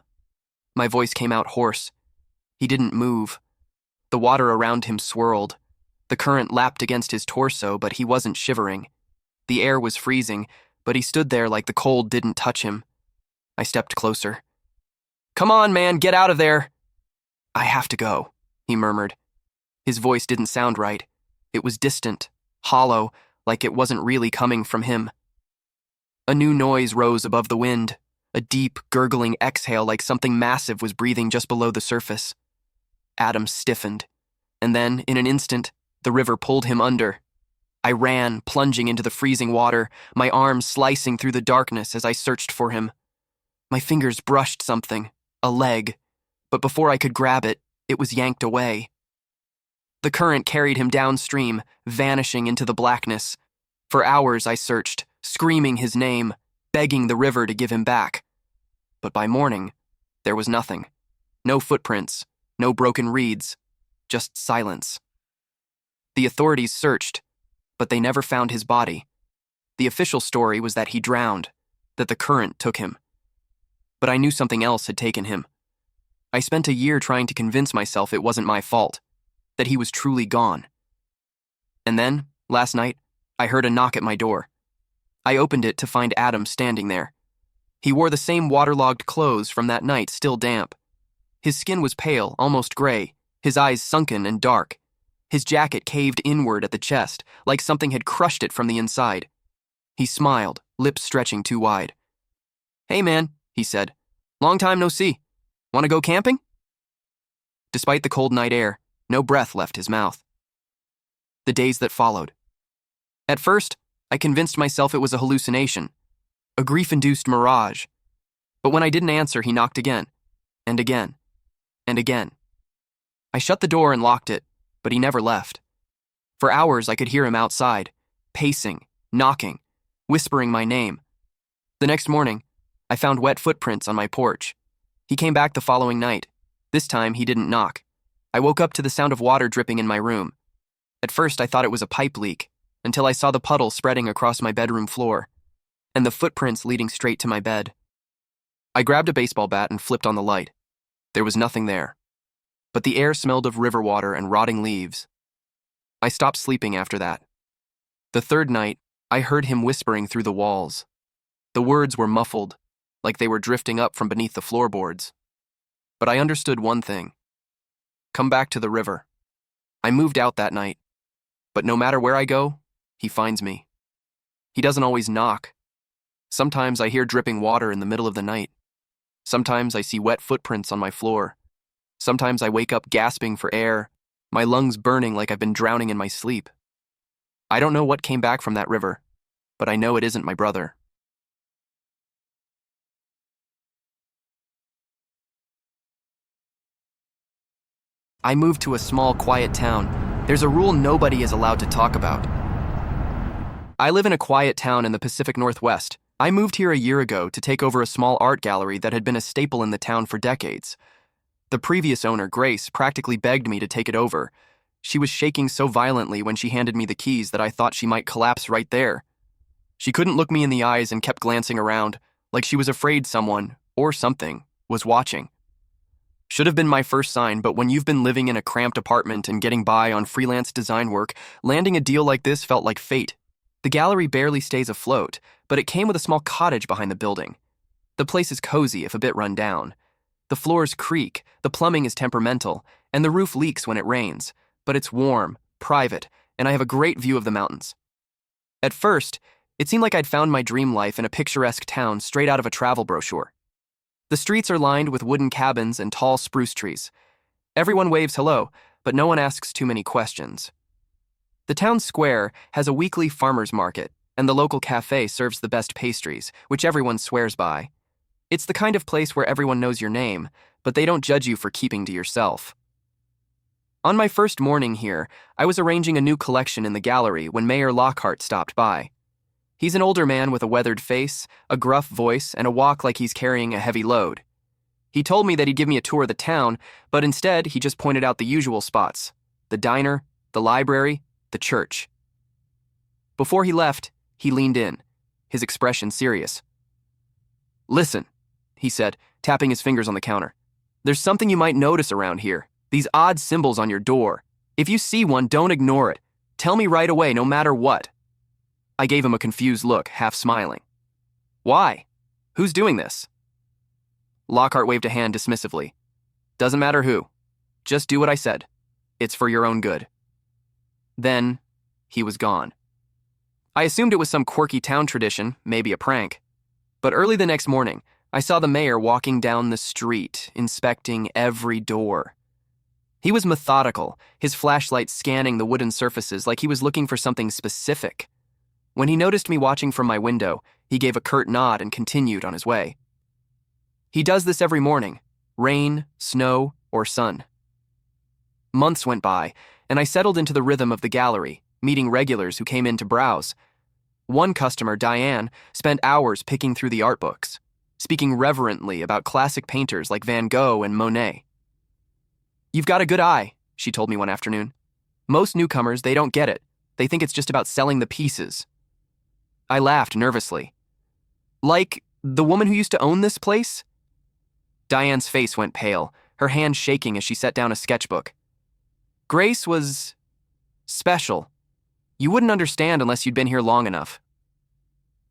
My voice came out hoarse. He didn't move. The water around him swirled. The current lapped against his torso, but he wasn't shivering. The air was freezing, but he stood there like the cold didn't touch him. I stepped closer. "Come on, man, get out of there!" "I have to go," he murmured. His voice didn't sound right. It was distant, hollow, like it wasn't really coming from him. A new noise rose above the wind, a deep, gurgling exhale like something massive was breathing just below the surface. Adam stiffened, and then, in an instant, the river pulled him under. I ran, plunging into the freezing water, my arms slicing through the darkness as I searched for him. My fingers brushed something, a leg, but before I could grab it, it was yanked away. The current carried him downstream, vanishing into the blackness. For hours I searched, screaming his name, begging the river to give him back. But by morning, there was nothing. No footprints, no broken reeds, just silence. The authorities searched, but they never found his body. The official story was that he drowned, that the current took him. But I knew something else had taken him. I spent a year trying to convince myself it wasn't my fault, that he was truly gone. And then, last night, I heard a knock at my door. I opened it to find Adam standing there. He wore the same waterlogged clothes from that night, still damp. His skin was pale, almost gray, his eyes sunken and dark. His jacket caved inward at the chest, like something had crushed it from the inside. He smiled, lips stretching too wide. "Hey man," he said. "Long time no see. Want to go camping?" Despite the cold night air, no breath left his mouth. The days that followed. At first, I convinced myself it was a hallucination, a grief-induced mirage. But when I didn't answer, he knocked again, and again, and again. I shut the door and locked it, but he never left. For hours, I could hear him outside, pacing, knocking, whispering my name. The next morning, I found wet footprints on my porch. He came back the following night. This time, he didn't knock. I woke up to the sound of water dripping in my room. At first, I thought it was a pipe leak, until I saw the puddle spreading across my bedroom floor, and the footprints leading straight to my bed. I grabbed a baseball bat and flipped on the light. There was nothing there, but the air smelled of river water and rotting leaves. I stopped sleeping after that. The third night, I heard him whispering through the walls. The words were muffled, like they were drifting up from beneath the floorboards. But I understood one thing. Come back to the river. I moved out that night, but no matter where I go, he finds me. He doesn't always knock. Sometimes I hear dripping water in the middle of the night. Sometimes I see wet footprints on my floor. Sometimes I wake up gasping for air, my lungs burning like I've been drowning in my sleep. I don't know what came back from that river, but I know it isn't my brother. I moved to a small, quiet town. There's a rule nobody is allowed to talk about. I live in a quiet town in the Pacific Northwest. I moved here a year ago to take over a small art gallery that had been a staple in the town for decades. The previous owner, Grace, practically begged me to take it over. She was shaking so violently when she handed me the keys that I thought she might collapse right there. She couldn't look me in the eyes and kept glancing around, like she was afraid someone, or something, was watching. Should have been my first sign, but when you've been living in a cramped apartment and getting by on freelance design work, landing a deal like this felt like fate. The gallery barely stays afloat, but it came with a small cottage behind the building. The place is cozy if a bit run down. The floors creak, the plumbing is temperamental, and the roof leaks when it rains, but it's warm, private, and I have a great view of the mountains. At first, it seemed like I'd found my dream life in a picturesque town straight out of a travel brochure. The streets are lined with wooden cabins and tall spruce trees. Everyone waves hello, but no one asks too many questions. The town square has a weekly farmer's market, and the local cafe serves the best pastries, which everyone swears by. It's the kind of place where everyone knows your name, but they don't judge you for keeping to yourself. On my first morning here, I was arranging a new collection in the gallery when Mayor Lockhart stopped by. He's an older man with a weathered face, a gruff voice, and a walk like he's carrying a heavy load. He told me that he'd give me a tour of the town, but instead he just pointed out the usual spots: the diner, the library, the church. Before he left, he leaned in, his expression serious. "Listen," he said, tapping his fingers on the counter. "There's something you might notice around here. These odd symbols on your door. If you see one, don't ignore it. Tell me right away, no matter what." I gave him a confused look, half smiling. "Why? Who's doing this?" Lockhart waved a hand dismissively. "Doesn't matter who. Just do what I said. It's for your own good." Then, he was gone. I assumed it was some quirky town tradition, maybe a prank. But early the next morning, I saw the mayor walking down the street, inspecting every door. He was methodical, his flashlight scanning the wooden surfaces like he was looking for something specific. When he noticed me watching from my window, he gave a curt nod and continued on his way. He does this every morning, rain, snow, or sun. Months went by, and I settled into the rhythm of the gallery, meeting regulars who came in to browse. One customer, Diane, spent hours picking through the art books, speaking reverently about classic painters like Van Gogh and Monet. "You've got a good eye," she told me one afternoon. "Most newcomers, they don't get it. They think it's just about selling the pieces." I laughed nervously. "Like the woman who used to own this place?" Diane's face went pale, her hand shaking as she set down a sketchbook. "Grace was special. You wouldn't understand unless you'd been here long enough."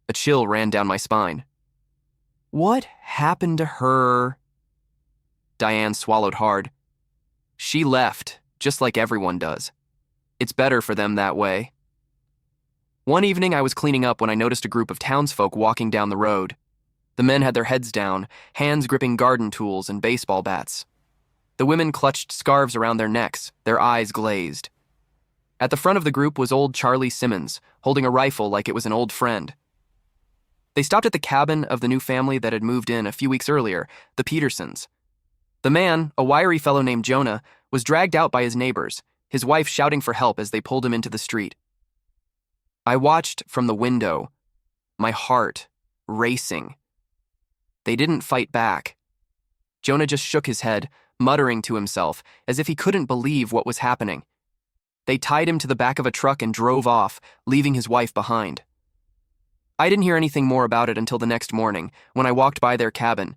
A chill ran down my spine. "What happened to her?" Diane swallowed hard. "She left, just like everyone does. It's better for them that way." One evening I was cleaning up when I noticed a group of townsfolk walking down the road. The men had their heads down, hands gripping garden tools and baseball bats. The women clutched scarves around their necks, their eyes glazed. At the front of the group was old Charlie Simmons, holding a rifle like it was an old friend. They stopped at the cabin of the new family that had moved in a few weeks earlier, the Petersons. The man, a wiry fellow named Jonah, was dragged out by his neighbors, his wife shouting for help as they pulled him into the street. I watched from the window, my heart racing. They didn't fight back. Jonah just shook his head, muttering to himself, as if he couldn't believe what was happening. They tied him to the back of a truck and drove off, leaving his wife behind. I didn't hear anything more about it until the next morning, when I walked by their cabin.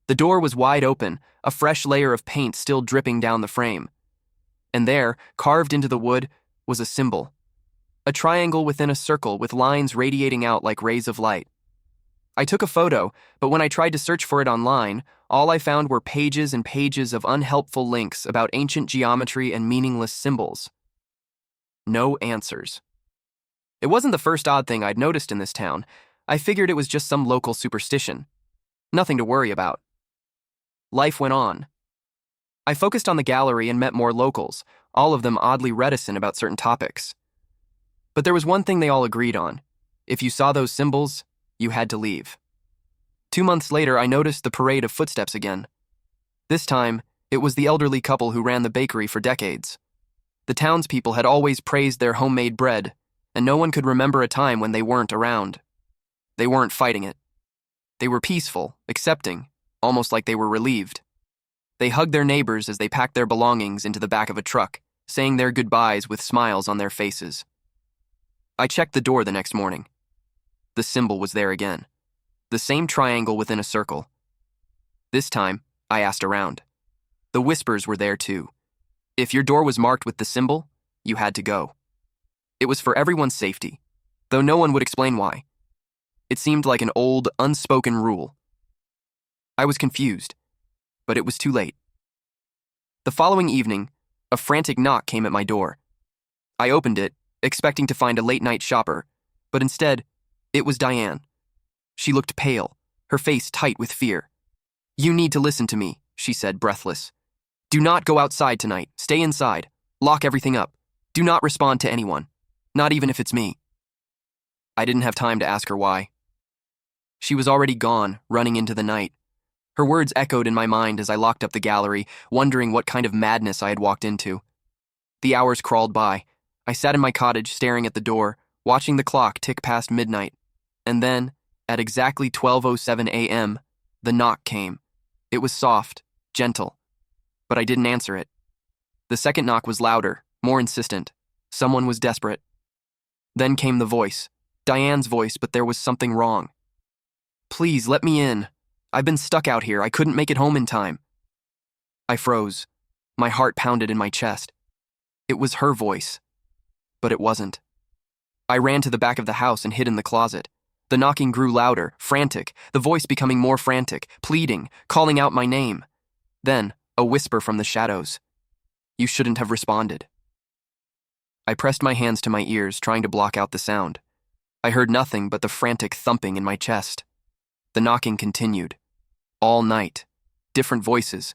The door was wide open, a fresh layer of paint still dripping down the frame. And there, carved into the wood, was a symbol. A triangle within a circle with lines radiating out like rays of light. I took a photo, but when I tried to search for it online, all I found were pages and pages of unhelpful links about ancient geometry and meaningless symbols. No answers. It wasn't the first odd thing I'd noticed in this town. I figured it was just some local superstition. Nothing to worry about. Life went on. I focused on the gallery and met more locals, all of them oddly reticent about certain topics. But there was one thing they all agreed on. If you saw those symbols, you had to leave. 2 months later, I noticed the parade of footsteps again. This time, it was the elderly couple who ran the bakery for decades. The townspeople had always praised their homemade bread, and no one could remember a time when they weren't around. They weren't fighting it. They were peaceful, accepting, almost like they were relieved. They hugged their neighbors as they packed their belongings into the back of a truck, saying their goodbyes with smiles on their faces. I checked the door the next morning. The symbol was there again. The same triangle within a circle. This time, I asked around. The whispers were there too. If your door was marked with the symbol, you had to go. It was for everyone's safety, though no one would explain why. It seemed like an old, unspoken rule. I was confused, but it was too late. The following evening, a frantic knock came at my door. I opened it, expecting to find a late-night shopper, but instead, it was Diane. She looked pale, her face tight with fear. "You need to listen to me," she said, breathless. "Do not go outside tonight. Stay inside. Lock everything up. Do not respond to anyone, not even if it's me." I didn't have time to ask her why. She was already gone, running into the night. Her words echoed in my mind as I locked up the gallery, wondering what kind of madness I had walked into. The hours crawled by. I sat in my cottage staring at the door, watching the clock tick past midnight. And then, at exactly 12:07 a.m., the knock came. It was soft, gentle, but I didn't answer it. The second knock was louder, more insistent. Someone was desperate. Then came the voice. Diane's voice, but there was something wrong. "Please, let me in. I've been stuck out here. I couldn't make it home in time." I froze. My heart pounded in my chest. It was her voice, but it wasn't. I ran to the back of the house and hid in the closet. The knocking grew louder, frantic, the voice becoming more frantic, pleading, calling out my name. Then, a whisper from the shadows. "You shouldn't have responded." I pressed my hands to my ears, trying to block out the sound. I heard nothing but the frantic thumping in my chest. The knocking continued. All night. Different voices.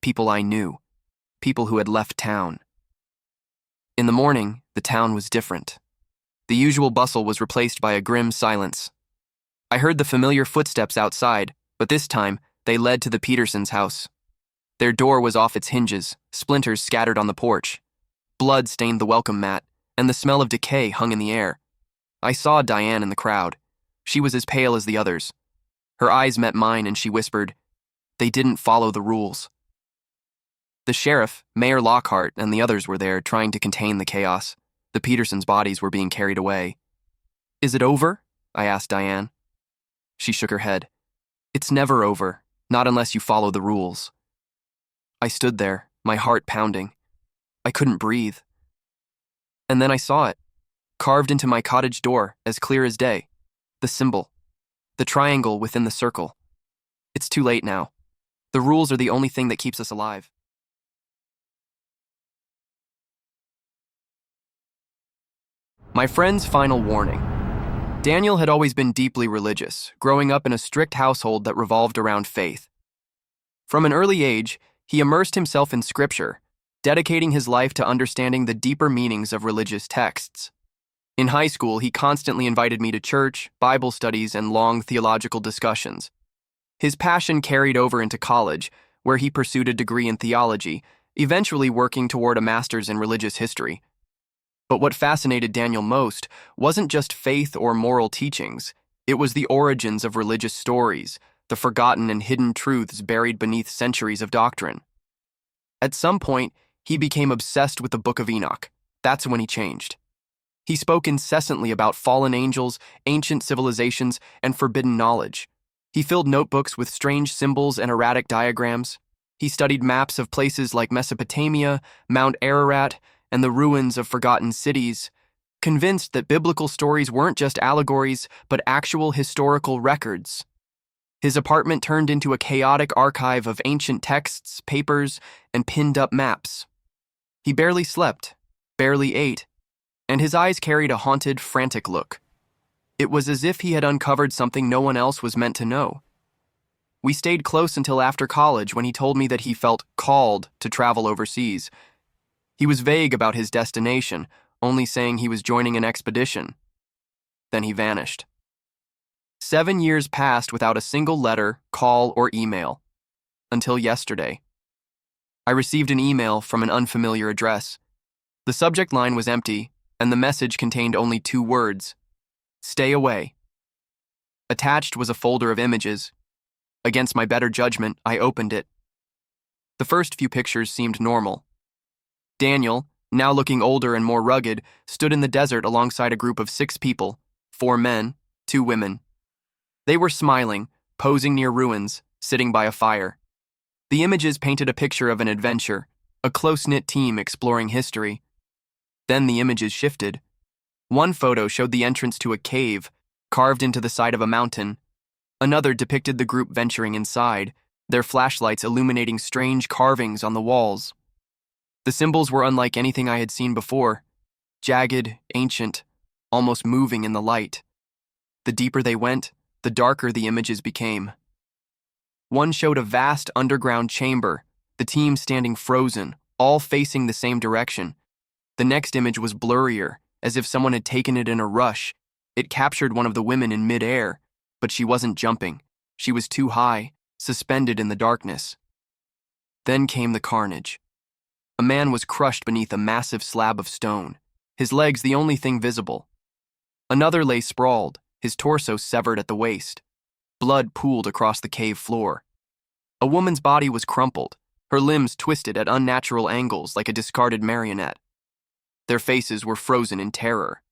People I knew. People who had left town. In the morning, the town was different. The usual bustle was replaced by a grim silence. I heard the familiar footsteps outside, but this time, they led to the Petersons' house. Their door was off its hinges, splinters scattered on the porch. Blood stained the welcome mat, and the smell of decay hung in the air. I saw Diane in the crowd. She was as pale as the others. Her eyes met mine and she whispered, "They didn't follow the rules." The sheriff, Mayor Lockhart, and the others were there trying to contain the chaos. The Petersons' bodies were being carried away. "Is it over?" I asked Diane. She shook her head. "It's never over, not unless you follow the rules." I stood there, my heart pounding. I couldn't breathe. And then I saw it, carved into my cottage door, as clear as day. The symbol. The triangle within the circle. It's too late now. The rules are the only thing that keeps us alive. My friend's final warning. Daniel had always been deeply religious, growing up in a strict household that revolved around faith. From an early age, he immersed himself in scripture, dedicating his life to understanding the deeper meanings of religious texts. In high school, he constantly invited me to church, Bible studies, and long theological discussions. His passion carried over into college, where he pursued a degree in theology, eventually working toward a master's in religious history. But what fascinated Daniel most wasn't just faith or moral teachings. It was the origins of religious stories, the forgotten and hidden truths buried beneath centuries of doctrine. At some point, he became obsessed with the Book of Enoch. That's when he changed. He spoke incessantly about fallen angels, ancient civilizations, and forbidden knowledge. He filled notebooks with strange symbols and erratic diagrams. He studied maps of places like Mesopotamia, Mount Ararat, and the ruins of forgotten cities, convinced that biblical stories weren't just allegories, but actual historical records. His apartment turned into a chaotic archive of ancient texts, papers, and pinned-up maps. He barely slept, barely ate, and his eyes carried a haunted, frantic look. It was as if he had uncovered something no one else was meant to know. We stayed close until after college when he told me that he felt called to travel overseas. He was vague about his destination, only saying he was joining an expedition. Then he vanished. 7 years passed without a single letter, call, or email. Until yesterday. I received an email from an unfamiliar address. The subject line was empty, and the message contained only 2 words: "Stay away." Attached was a folder of images. Against my better judgment, I opened it. The first few pictures seemed normal. Daniel, now looking older and more rugged, stood in the desert alongside a group of 6 people, 4 men, 2 women. They were smiling, posing near ruins, sitting by a fire. The images painted a picture of an adventure, a close-knit team exploring history. Then the images shifted. One photo showed the entrance to a cave, carved into the side of a mountain. Another depicted the group venturing inside, their flashlights illuminating strange carvings on the walls. The symbols were unlike anything I had seen before, jagged, ancient, almost moving in the light. The deeper they went, the darker the images became. One showed a vast underground chamber, the team standing frozen, all facing the same direction. The next image was blurrier, as if someone had taken it in a rush. It captured one of the women in mid-air. but she wasn't jumping. She was too high, suspended in the darkness. Then came the carnage. A man was crushed beneath a massive slab of stone, his legs the only thing visible. Another lay sprawled, his torso severed at the waist. Blood pooled across the cave floor. A woman's body was crumpled, her limbs twisted at unnatural angles like a discarded marionette. Their faces were frozen in terror.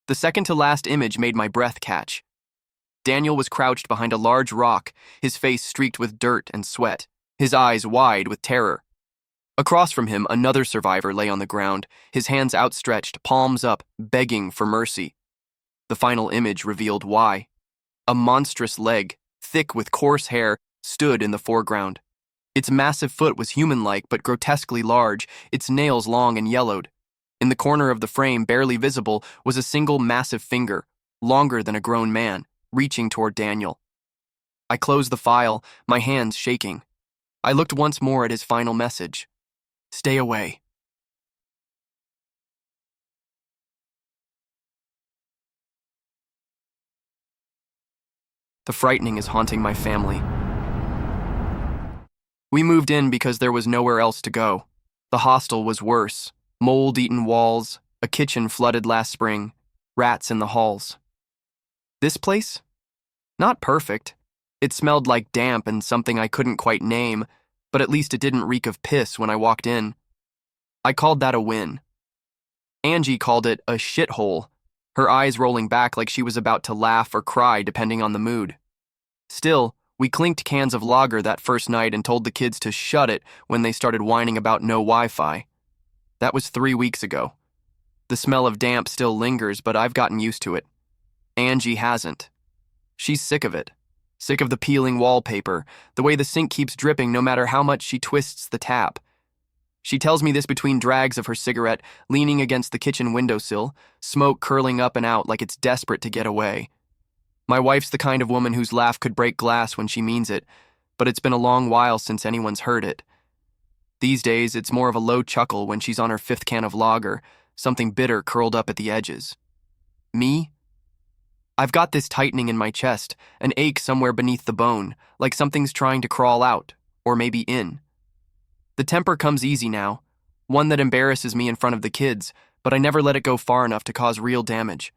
The second-to-last image made my breath catch. Daniel was crouched behind a large rock, his face streaked with dirt and sweat, his eyes wide with terror. Across from him, another survivor lay on the ground, his hands outstretched, palms up, begging for mercy. The final image revealed why. A monstrous leg, thick with coarse hair, stood in the foreground. Its massive foot was human-like but grotesquely large, its nails long and yellowed. In the corner of the frame, barely visible, was a single massive finger, longer than a grown man, reaching toward Daniel. I closed the file, my hands shaking. I looked once more at his final message. Stay away. The frightening is haunting my family. We moved in because there was nowhere else to go. The hostel was worse. Mold-eaten walls, a kitchen flooded last spring, rats in the halls. This place? Not perfect. It smelled like damp and something I couldn't quite name, but at least it didn't reek of piss when I walked in. I called that a win. Angie called it a shithole, her eyes rolling back like she was about to laugh or cry depending on the mood. Still, we clinked cans of lager that first night and told the kids to shut it when they started whining about no Wi-Fi. That was 3 weeks ago. The smell of damp still lingers, but I've gotten used to it. Angie hasn't. She's sick of it. Sick of the peeling wallpaper, the way the sink keeps dripping no matter how much she twists the tap. She tells me this between drags of her cigarette, leaning against the kitchen windowsill, smoke curling up and out like it's desperate to get away. My wife's the kind of woman whose laugh could break glass when she means it, but it's been a long while since anyone's heard it. These days, it's more of a low chuckle when she's on her 5th can of lager, something bitter curled up at the edges. Me? I've got this tightening in my chest, an ache somewhere beneath the bone, like something's trying to crawl out, or maybe in. The temper comes easy now, one that embarrasses me in front of the kids, but I never let it go far enough to cause real damage.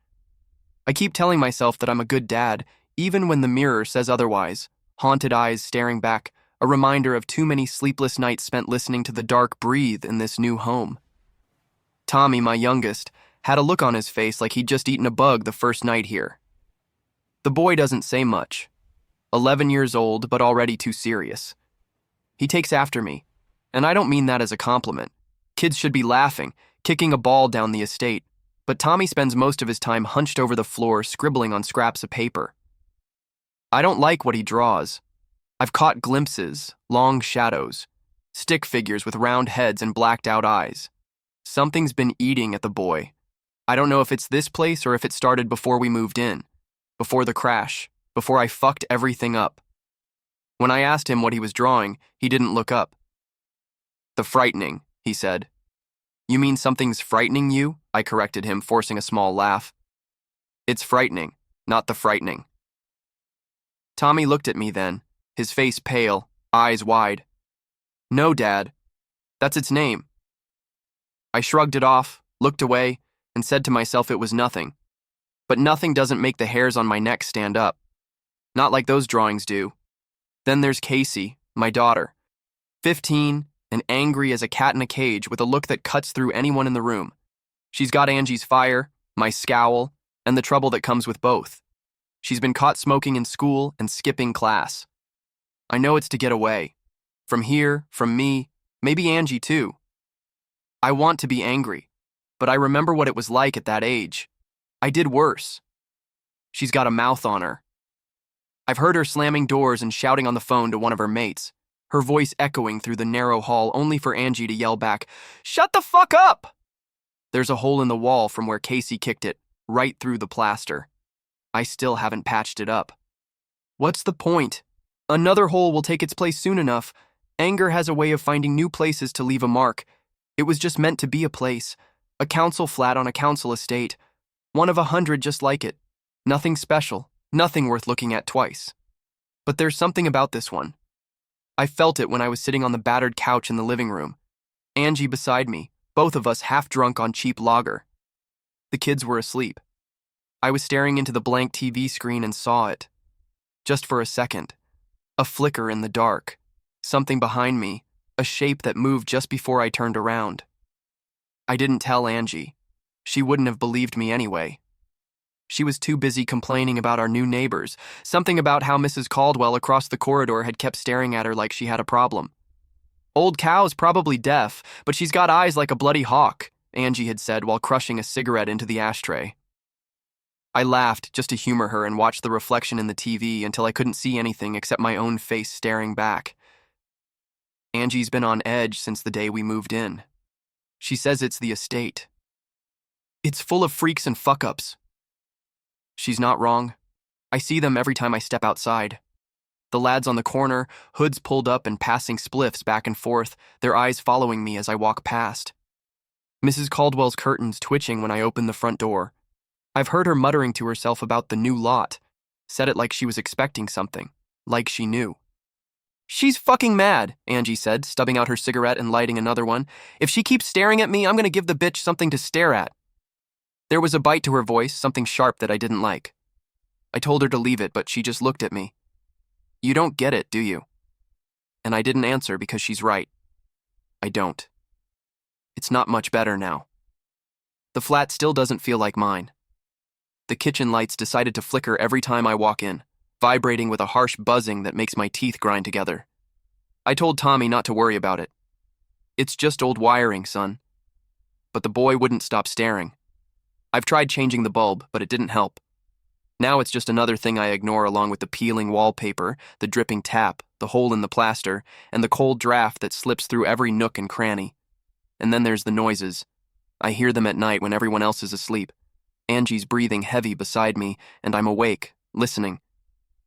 I keep telling myself that I'm a good dad, even when the mirror says otherwise, haunted eyes staring back, a reminder of too many sleepless nights spent listening to the dark breathe in this new home. Tommy, my youngest, had a look on his face like he'd just eaten a bug the first night here. The boy doesn't say much. 11 years old, but already too serious. He takes after me, and I don't mean that as a compliment. Kids should be laughing, kicking a ball down the estate, but Tommy spends most of his time hunched over the floor scribbling on scraps of paper. I don't like what he draws. I've caught glimpses, long shadows, stick figures with round heads and blacked-out eyes. Something's been eating at the boy. I don't know if it's this place or if it started before we moved in, before the crash, before I fucked everything up. When I asked him what he was drawing, he didn't look up. The frightening, he said. You mean something's frightening you? I corrected him, forcing a small laugh. It's frightening, not the frightening. Tommy looked at me then, his face pale, eyes wide. No, Dad. That's its name. I shrugged it off, looked away, and said to myself it was nothing. But nothing doesn't make the hairs on my neck stand up. Not like those drawings do. Then there's Casey, my daughter. 15, and angry as a cat in a cage with a look that cuts through anyone in the room. She's got Angie's fire, my scowl, and the trouble that comes with both. She's been caught smoking in school and skipping class. I know it's to get away. From here, from me, maybe Angie too. I want to be angry, but I remember what it was like at that age. I did worse. She's got a mouth on her. I've heard her slamming doors and shouting on the phone to one of her mates, her voice echoing through the narrow hall only for Angie to yell back, "Shut the fuck up!" There's a hole in the wall from where Casey kicked it, right through the plaster. I still haven't patched it up. What's the point? Another hole will take its place soon enough. Anger has a way of finding new places to leave a mark. It was just meant to be a place, a council flat on a council estate, one of 100 just like it. Nothing special, Nothing worth looking at twice. But there's something about this one. I felt it when I was sitting on the battered couch in the living room. Angie beside me, both of us half drunk on cheap lager. The kids were asleep. I was staring into the blank TV screen and saw it. Just for a second. A flicker in the dark. Something behind me, a shape that moved just before I turned around. I didn't tell Angie. She wouldn't have believed me anyway. She was too busy complaining about our new neighbors, something about how Mrs. Caldwell across the corridor had kept staring at her like she had a problem. Old cow's probably deaf, but she's got eyes like a bloody hawk, Angie had said while crushing a cigarette into the ashtray. I laughed just to humor her and watched the reflection in the TV until I couldn't see anything except my own face staring back. Angie's been on edge since the day we moved in. She says it's the estate. It's full of freaks and fuck-ups. She's not wrong. I see them every time I step outside. The lads on the corner, hoods pulled up and passing spliffs back and forth, their eyes following me as I walk past. Mrs. Caldwell's curtains twitching when I open the front door. I've heard her muttering to herself about the new lot. Said it like she was expecting something. Like she knew. She's fucking mad, Angie said, stubbing out her cigarette and lighting another one. If she keeps staring at me, I'm gonna give the bitch something to stare at. There was a bite to her voice, something sharp that I didn't like. I told her to leave it, but she just looked at me. You don't get it, do you? And I didn't answer because she's right. I don't. It's not much better now. The flat still doesn't feel like mine. The kitchen lights decided to flicker every time I walk in, vibrating with a harsh buzzing that makes my teeth grind together. I told Tommy not to worry about it. It's just old wiring, son. But the boy wouldn't stop staring. I've tried changing the bulb, but it didn't help. Now it's just another thing I ignore along with the peeling wallpaper, the dripping tap, the hole in the plaster, and the cold draft that slips through every nook and cranny. And then there's the noises. I hear them at night when everyone else is asleep. Angie's breathing heavy beside me, and I'm awake, listening.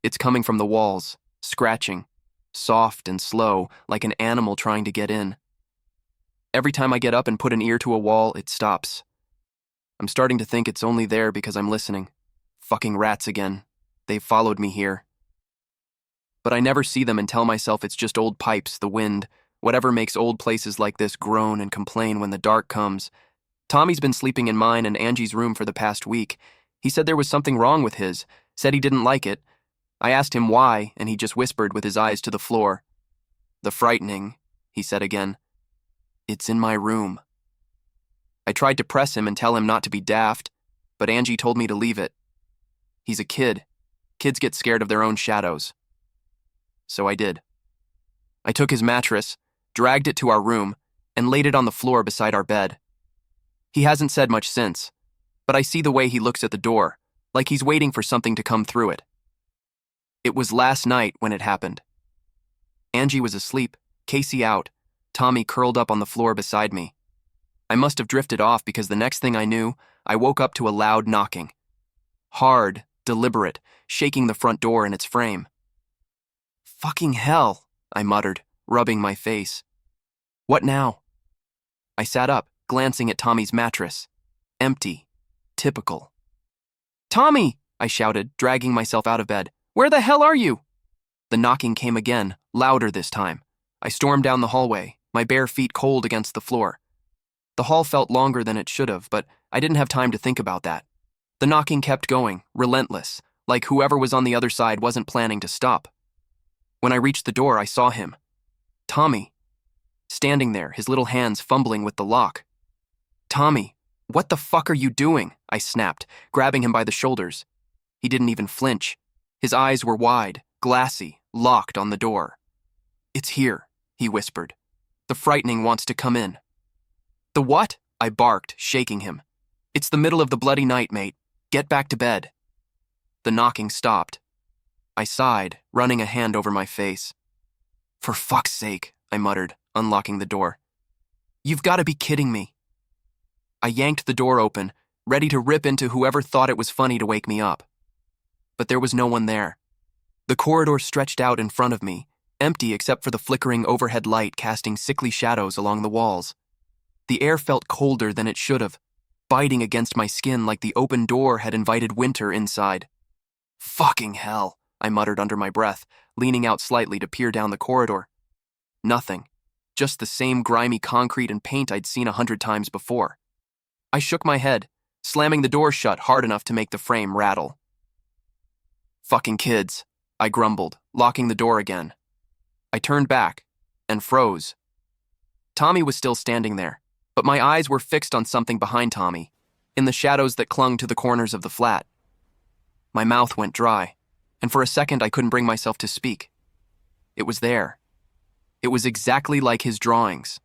It's coming from the walls, scratching, soft and slow, like an animal trying to get in. Every time I get up and put an ear to a wall, it stops. I'm starting to think it's only there because I'm listening. Fucking rats again. They've followed me here. But I never see them and tell myself it's just old pipes, the wind, whatever makes old places like this groan and complain when the dark comes. Tommy's been sleeping in mine and Angie's room for the past week. He said there was something wrong with his, said he didn't like it. I asked him why, and he just whispered with his eyes to the floor. The frightening, he said again. It's in my room. I tried to press him and tell him not to be daft, but Angie told me to leave it. He's a kid. Kids get scared of their own shadows. So I did. I took his mattress, dragged it to our room, and laid it on the floor beside our bed. He hasn't said much since, but I see the way he looks at the door, like he's waiting for something to come through it. It was last night when it happened. Angie was asleep, Casey out, Tommy curled up on the floor beside me. I must have drifted off because the next thing I knew, I woke up to a loud knocking. Hard, deliberate, shaking the front door in its frame. Fucking hell, I muttered, rubbing my face. What now? I sat up, glancing at Tommy's mattress. Empty. Typical. Tommy, I shouted, dragging myself out of bed. Where the hell are you? The knocking came again, louder this time. I stormed down the hallway, my bare feet cold against the floor. The hall felt longer than it should have, but I didn't have time to think about that. The knocking kept going, relentless, like whoever was on the other side wasn't planning to stop. When I reached the door, I saw him. Tommy. Standing there, his little hands fumbling with the lock. Tommy, what the fuck are you doing? I snapped, grabbing him by the shoulders. He didn't even flinch. His eyes were wide, glassy, locked on the door. It's here, he whispered. The frightening wants to come in. The what? I barked, shaking him. It's the middle of the bloody night, mate. Get back to bed. The knocking stopped. I sighed, running a hand over my face. For fuck's sake, I muttered, unlocking the door. You've got to be kidding me. I yanked the door open, ready to rip into whoever thought it was funny to wake me up. But there was no one there. The corridor stretched out in front of me, empty except for the flickering overhead light casting sickly shadows along the walls. The air felt colder than it should have, biting against my skin like the open door had invited winter inside. Fucking hell, I muttered under my breath, leaning out slightly to peer down the corridor. Nothing. Just the same grimy concrete and paint I'd seen 100 times before. I shook my head, slamming the door shut hard enough to make the frame rattle. Fucking kids, I grumbled, locking the door again. I turned back and froze. Tommy was still standing there, but my eyes were fixed on something behind Tommy, in the shadows that clung to the corners of the flat. My mouth went dry, and for a second I couldn't bring myself to speak. It was there. It was exactly like his drawings.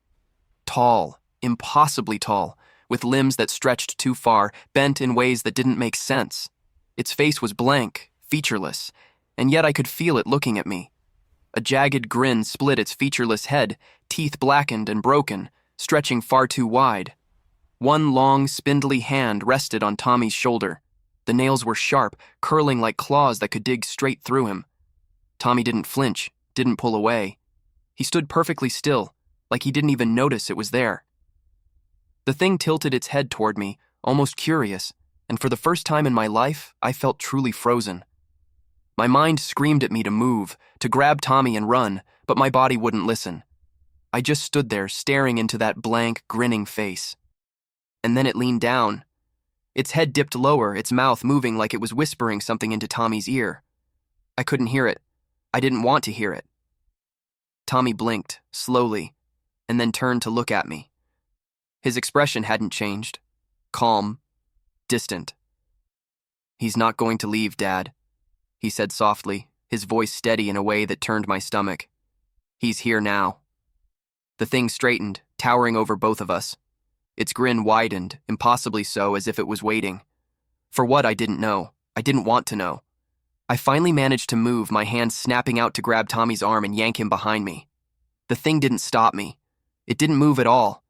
Tall, impossibly tall, with limbs that stretched too far, bent in ways that didn't make sense. Its face was blank, featureless, and yet I could feel it looking at me. A jagged grin split its featureless head, teeth blackened and broken, stretching far too wide. One long, spindly hand rested on Tommy's shoulder. The nails were sharp, curling like claws that could dig straight through him. Tommy didn't flinch, didn't pull away. He stood perfectly still, like he didn't even notice it was there. The thing tilted its head toward me, almost curious, and for the first time in my life, I felt truly frozen. My mind screamed at me to move, to grab Tommy and run, but my body wouldn't listen. I just stood there, staring into that blank, grinning face. And then it leaned down. Its head dipped lower, its mouth moving like it was whispering something into Tommy's ear. I couldn't hear it. I didn't want to hear it. Tommy blinked, slowly, and then turned to look at me. His expression hadn't changed. Calm, distant. "He's not going to leave, Dad," he said softly, his voice steady in a way that turned my stomach. "He's here now." The thing straightened, towering over both of us. Its grin widened, impossibly so, as if it was waiting. For what, I didn't know. I didn't want to know. I finally managed to move, my hand snapping out to grab Tommy's arm and yank him behind me. The thing didn't stop me. It didn't move at all.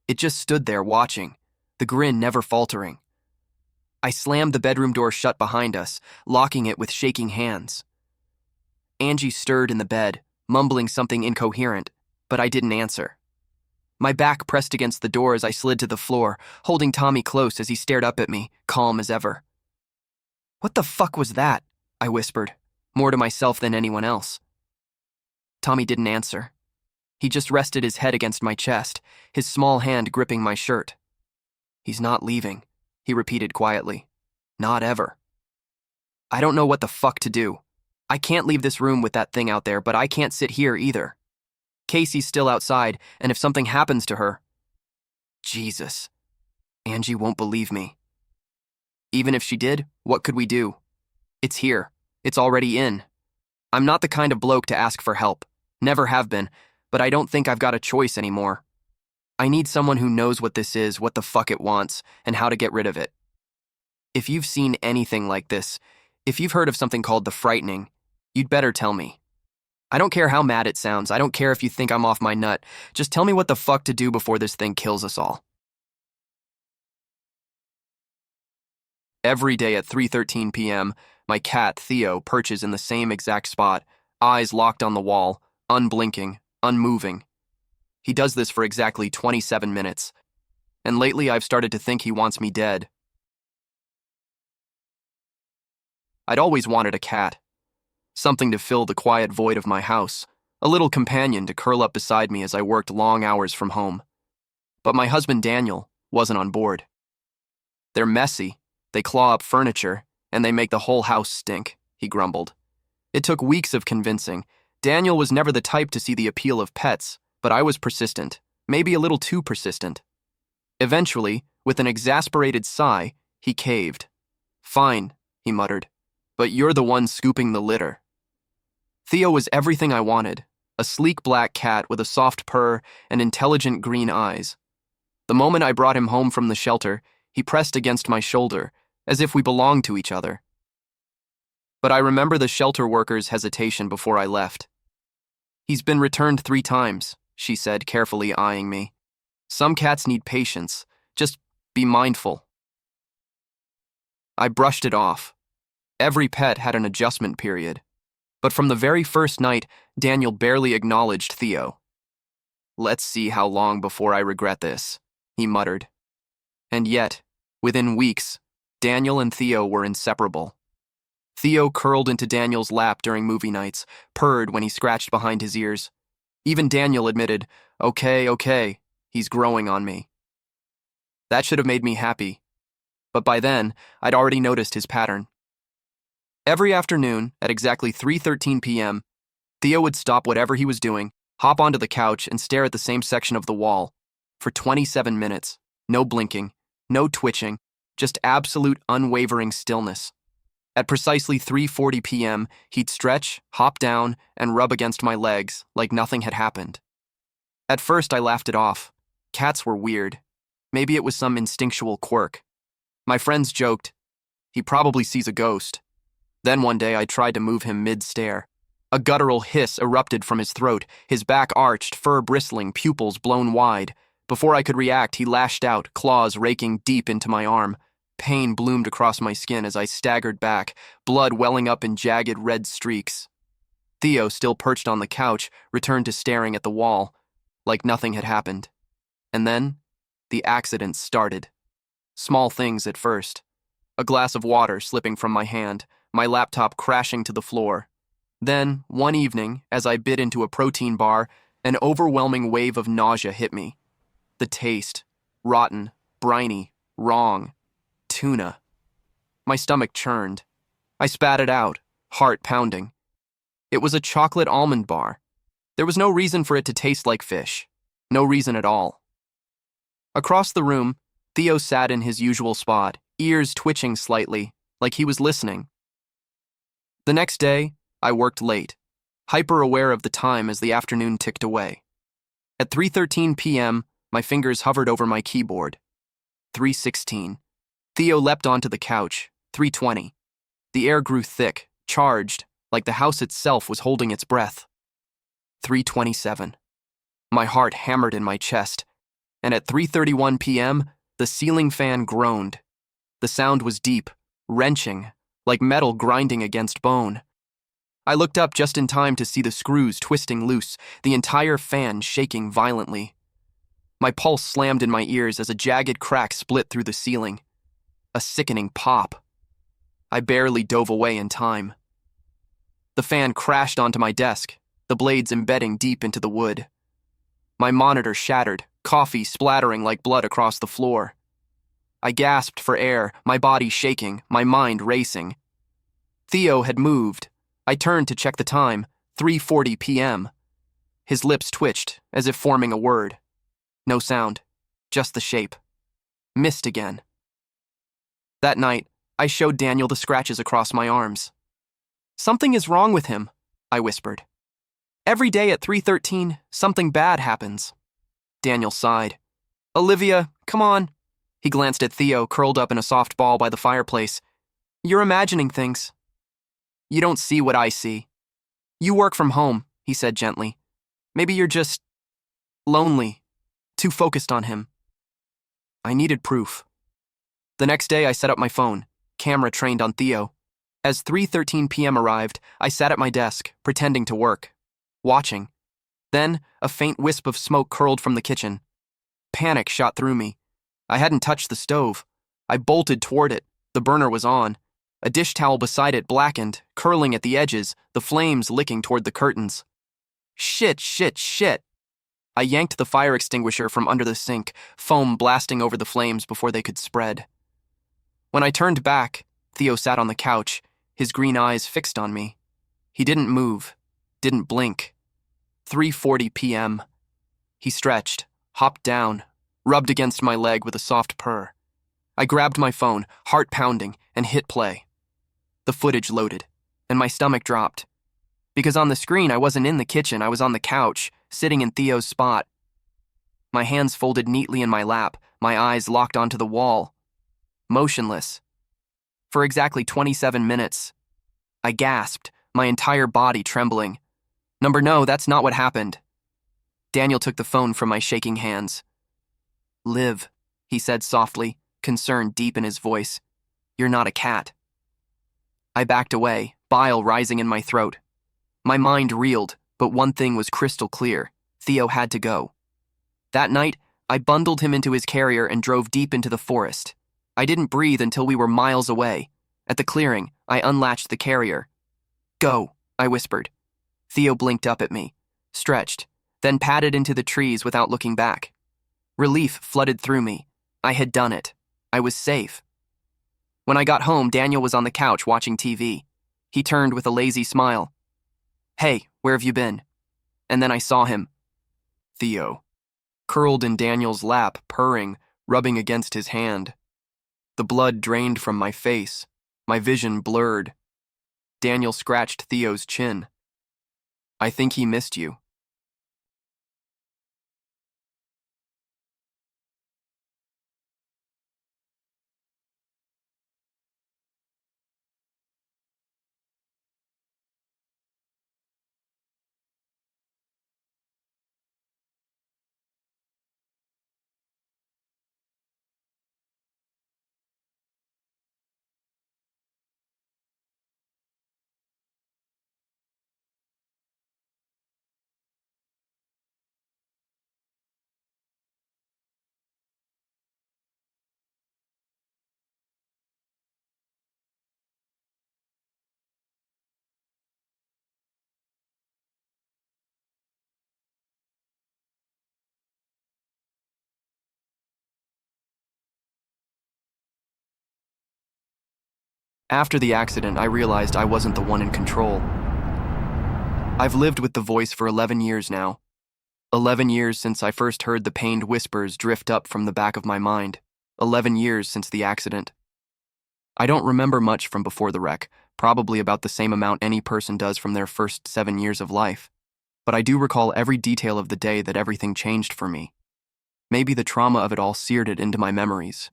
It just stood there watching, the grin never faltering. I slammed the bedroom door shut behind us, locking it with shaking hands. Angie stirred in the bed, mumbling something incoherent, but I didn't answer. My back pressed against the door as I slid to the floor, holding Tommy close as he stared up at me, calm as ever. "What the fuck was that?" I whispered, more to myself than anyone else. Tommy didn't answer. He just rested his head against my chest, his small hand gripping my shirt. "He's not leaving," he repeated quietly. "Not ever." I don't know what the fuck to do. I can't leave this room with that thing out there, but I can't sit here either. Casey's still outside, and if something happens to her... Jesus. Angie won't believe me. Even if she did, what could we do? It's here. It's already in. I'm not the kind of bloke to ask for help. Never have been, but I don't think I've got a choice anymore. I need someone who knows what this is, what the fuck it wants, and how to get rid of it. If you've seen anything like this, if you've heard of something called the frightening, you'd better tell me. I don't care how mad it sounds. I don't care if you think I'm off my nut. Just tell me what the fuck to do before this thing kills us all. Every day at 3:13 p.m., my cat, Theo, perches in the same exact spot, eyes locked on the wall, unblinking, unmoving. He does this for exactly 27 minutes, and lately I've started to think he wants me dead. I'd always wanted a cat. Something to fill the quiet void of my house, a little companion to curl up beside me as I worked long hours from home. But my husband Daniel wasn't on board. "They're messy, they claw up furniture, and they make the whole house stink," he grumbled. It took weeks of convincing. Daniel was never the type to see the appeal of pets, but I was persistent, maybe a little too persistent. Eventually, with an exasperated sigh, he caved. "Fine," he muttered, "but you're the one scooping the litter." Theo was everything I wanted, a sleek black cat with a soft purr and intelligent green eyes. The moment I brought him home from the shelter, he pressed against my shoulder, as if we belonged to each other. But I remember the shelter worker's hesitation before I left. "He's been returned 3 times, she said, carefully eyeing me. "Some cats need patience. Just be mindful." I brushed it off. Every pet had an adjustment period. But from the very first night, Daniel barely acknowledged Theo. "Let's see how long before I regret this," he muttered. And yet, within weeks, Daniel and Theo were inseparable. Theo curled into Daniel's lap during movie nights, purred when he scratched behind his ears. Even Daniel admitted, okay, he's growing on me. That should have made me happy. But by then, I'd already noticed his pattern. Every afternoon, at exactly 3:13 p.m., Theo would stop whatever he was doing, hop onto the couch, and stare at the same section of the wall for 27 minutes. No blinking, no twitching, just absolute unwavering stillness. At precisely 3:40 p.m., he'd stretch, hop down, and rub against my legs like nothing had happened. At first, I laughed it off. Cats were weird. Maybe it was some instinctual quirk. My friends joked, he probably sees a ghost. Then one day I tried to move him mid-stare. A guttural hiss erupted from his throat, his back arched, fur bristling, pupils blown wide. Before I could react, he lashed out, claws raking deep into my arm. Pain bloomed across my skin as I staggered back, blood welling up in jagged red streaks. Theo, still perched on the couch, returned to staring at the wall, like nothing had happened. And then, the accident started. Small things at first. A glass of water slipping from my hand, my laptop crashing to the floor. Then, one evening, as I bit into a protein bar, an overwhelming wave of nausea hit me. The taste, rotten, briny, wrong. Tuna. My stomach churned. I spat it out, heart pounding. It was a chocolate almond bar. There was no reason for it to taste like fish. No reason at all. Across the room, Theo sat in his usual spot, ears twitching slightly, like he was listening. The next day, I worked late, hyper-aware of the time as the afternoon ticked away. At 3:13 p.m., my fingers hovered over my keyboard. 3:16. Theo leapt onto the couch. 3:20. The air grew thick, charged, like the house itself was holding its breath. 3:27. My heart hammered in my chest, and at 3:31 p.m., the ceiling fan groaned. The sound was deep, wrenching, like metal grinding against bone. I looked up just in time to see the screws twisting loose, the entire fan shaking violently. My pulse slammed in my ears as a jagged crack split through the ceiling. A sickening pop. I barely dove away in time. The fan crashed onto my desk, the blades embedding deep into the wood. My monitor shattered, coffee splattering like blood across the floor. I gasped for air, my body shaking, my mind racing. Theo had moved. I turned to check the time, 3:40 p.m. His lips twitched, as if forming a word. No sound, just the shape. Missed again. That night, I showed Daniel the scratches across my arms. "Something is wrong with him," I whispered. "Every day at 3:13, something bad happens." Daniel sighed. "Olivia, come on." He glanced at Theo, curled up in a soft ball by the fireplace. "You're imagining things. You don't see what I see. You work from home," he said gently. "Maybe you're just lonely, too focused on him." I needed proof. The next day, I set up my phone, camera trained on Theo. As 3:13 p.m. arrived, I sat at my desk, pretending to work, watching. Then, a faint wisp of smoke curled from the kitchen. Panic shot through me. I hadn't touched the stove. I bolted toward it. The burner was on. A dish towel beside it blackened, curling at the edges, the flames licking toward the curtains. Shit. I yanked the fire extinguisher from under the sink, foam blasting over the flames before they could spread. When I turned back, Theo sat on the couch, his green eyes fixed on me. He didn't move, didn't blink. 3:40 p.m. He stretched, hopped down, rubbed against my leg with a soft purr. I grabbed my phone, heart pounding, and hit play. The footage loaded, and my stomach dropped. Because on the screen, I wasn't in the kitchen, I was on the couch, sitting in Theo's spot. My hands folded neatly in my lap, my eyes locked onto the wall. Motionless. For exactly 27 minutes. I gasped, my entire body trembling. No, that's not what happened. Daniel took the phone from my shaking hands. "Liv," he said softly, concern deep in his voice. "You're not a cat." I backed away, bile rising in my throat. My mind reeled, but one thing was crystal clear. Theo had to go. That night, I bundled him into his carrier and drove deep into the forest. I didn't breathe until we were miles away. At the clearing, I unlatched the carrier. "Go," I whispered. Theo blinked up at me, stretched, then padded into the trees without looking back. Relief flooded through me. I had done it. I was safe. When I got home, Daniel was on the couch watching TV. He turned with a lazy smile. "Hey, where have you been?" And then I saw him. Theo, curled in Daniel's lap, purring, rubbing against his hand. The blood drained from my face. My vision blurred. Daniel scratched Theo's chin. "I think he missed you." After the accident, I realized I wasn't the one in control. I've lived with the voice for 11 years now. 11 years since I first heard the pained whispers drift up from the back of my mind. 11 years since the accident. I don't remember much from before the wreck, probably about the same amount any person does from their first 7 years of life. But I do recall every detail of the day that everything changed for me. Maybe the trauma of it all seared it into my memories.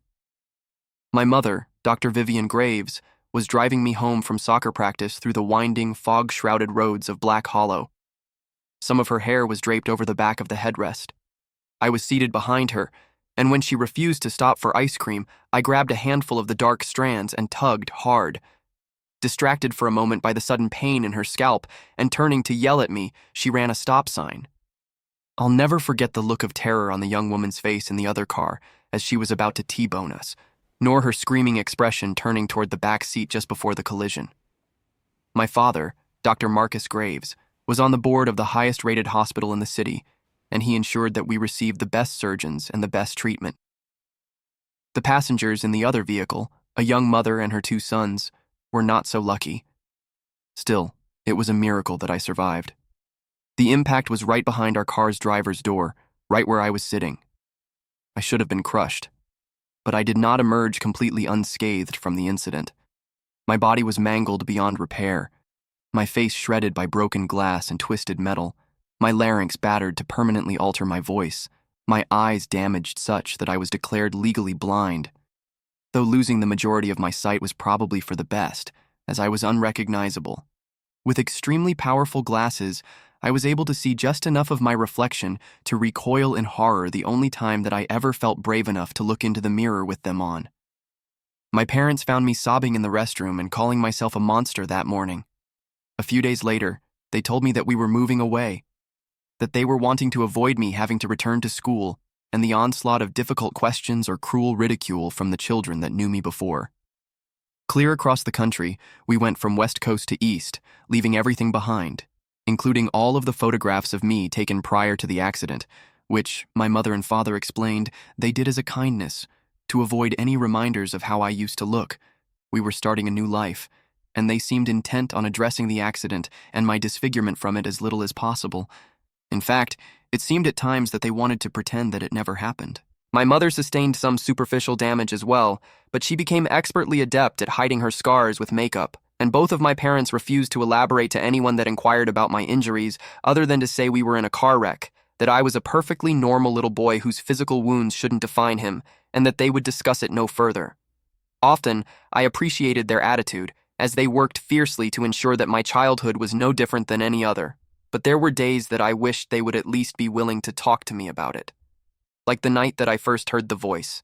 My mother, Dr. Vivian Graves, was driving me home from soccer practice through the winding, fog-shrouded roads of Black Hollow. Some of her hair was draped over the back of the headrest. I was seated behind her, and when she refused to stop for ice cream, I grabbed a handful of the dark strands and tugged hard. Distracted for a moment by the sudden pain in her scalp and turning to yell at me, she ran a stop sign. I'll never forget the look of terror on the young woman's face in the other car as she was about to T-bone us, nor her screaming expression turning toward the back seat just before the collision. My father, Dr. Marcus Graves, was on the board of the highest-rated hospital in the city, and he ensured that we received the best surgeons and the best treatment. The passengers in the other vehicle, a young mother and her 2 sons, were not so lucky. Still, it was a miracle that I survived. The impact was right behind our car's driver's door, right where I was sitting. I should have been crushed. But I did not emerge completely unscathed from the incident. My body was mangled beyond repair, my face shredded by broken glass and twisted metal, my larynx battered to permanently alter my voice, my eyes damaged such that I was declared legally blind, though losing the majority of my sight was probably for the best, as I was unrecognizable. With extremely powerful glasses, I was able to see just enough of my reflection to recoil in horror the only time that I ever felt brave enough to look into the mirror with them on. My parents found me sobbing in the restroom and calling myself a monster that morning. A few days later, they told me that we were moving away, that they were wanting to avoid me having to return to school and the onslaught of difficult questions or cruel ridicule from the children that knew me before. Clear across the country, we went from west coast to east, leaving everything behind, including all of the photographs of me taken prior to the accident, which, my mother and father explained, they did as a kindness, to avoid any reminders of how I used to look. We were starting a new life, and they seemed intent on addressing the accident and my disfigurement from it as little as possible. In fact, it seemed at times that they wanted to pretend that it never happened. My mother sustained some superficial damage as well, but she became expertly adept at hiding her scars with makeup, and both of my parents refused to elaborate to anyone that inquired about my injuries other than to say we were in a car wreck, that I was a perfectly normal little boy whose physical wounds shouldn't define him, and that they would discuss it no further. Often, I appreciated their attitude, as they worked fiercely to ensure that my childhood was no different than any other, but there were days that I wished they would at least be willing to talk to me about it. Like the night that I first heard the voice.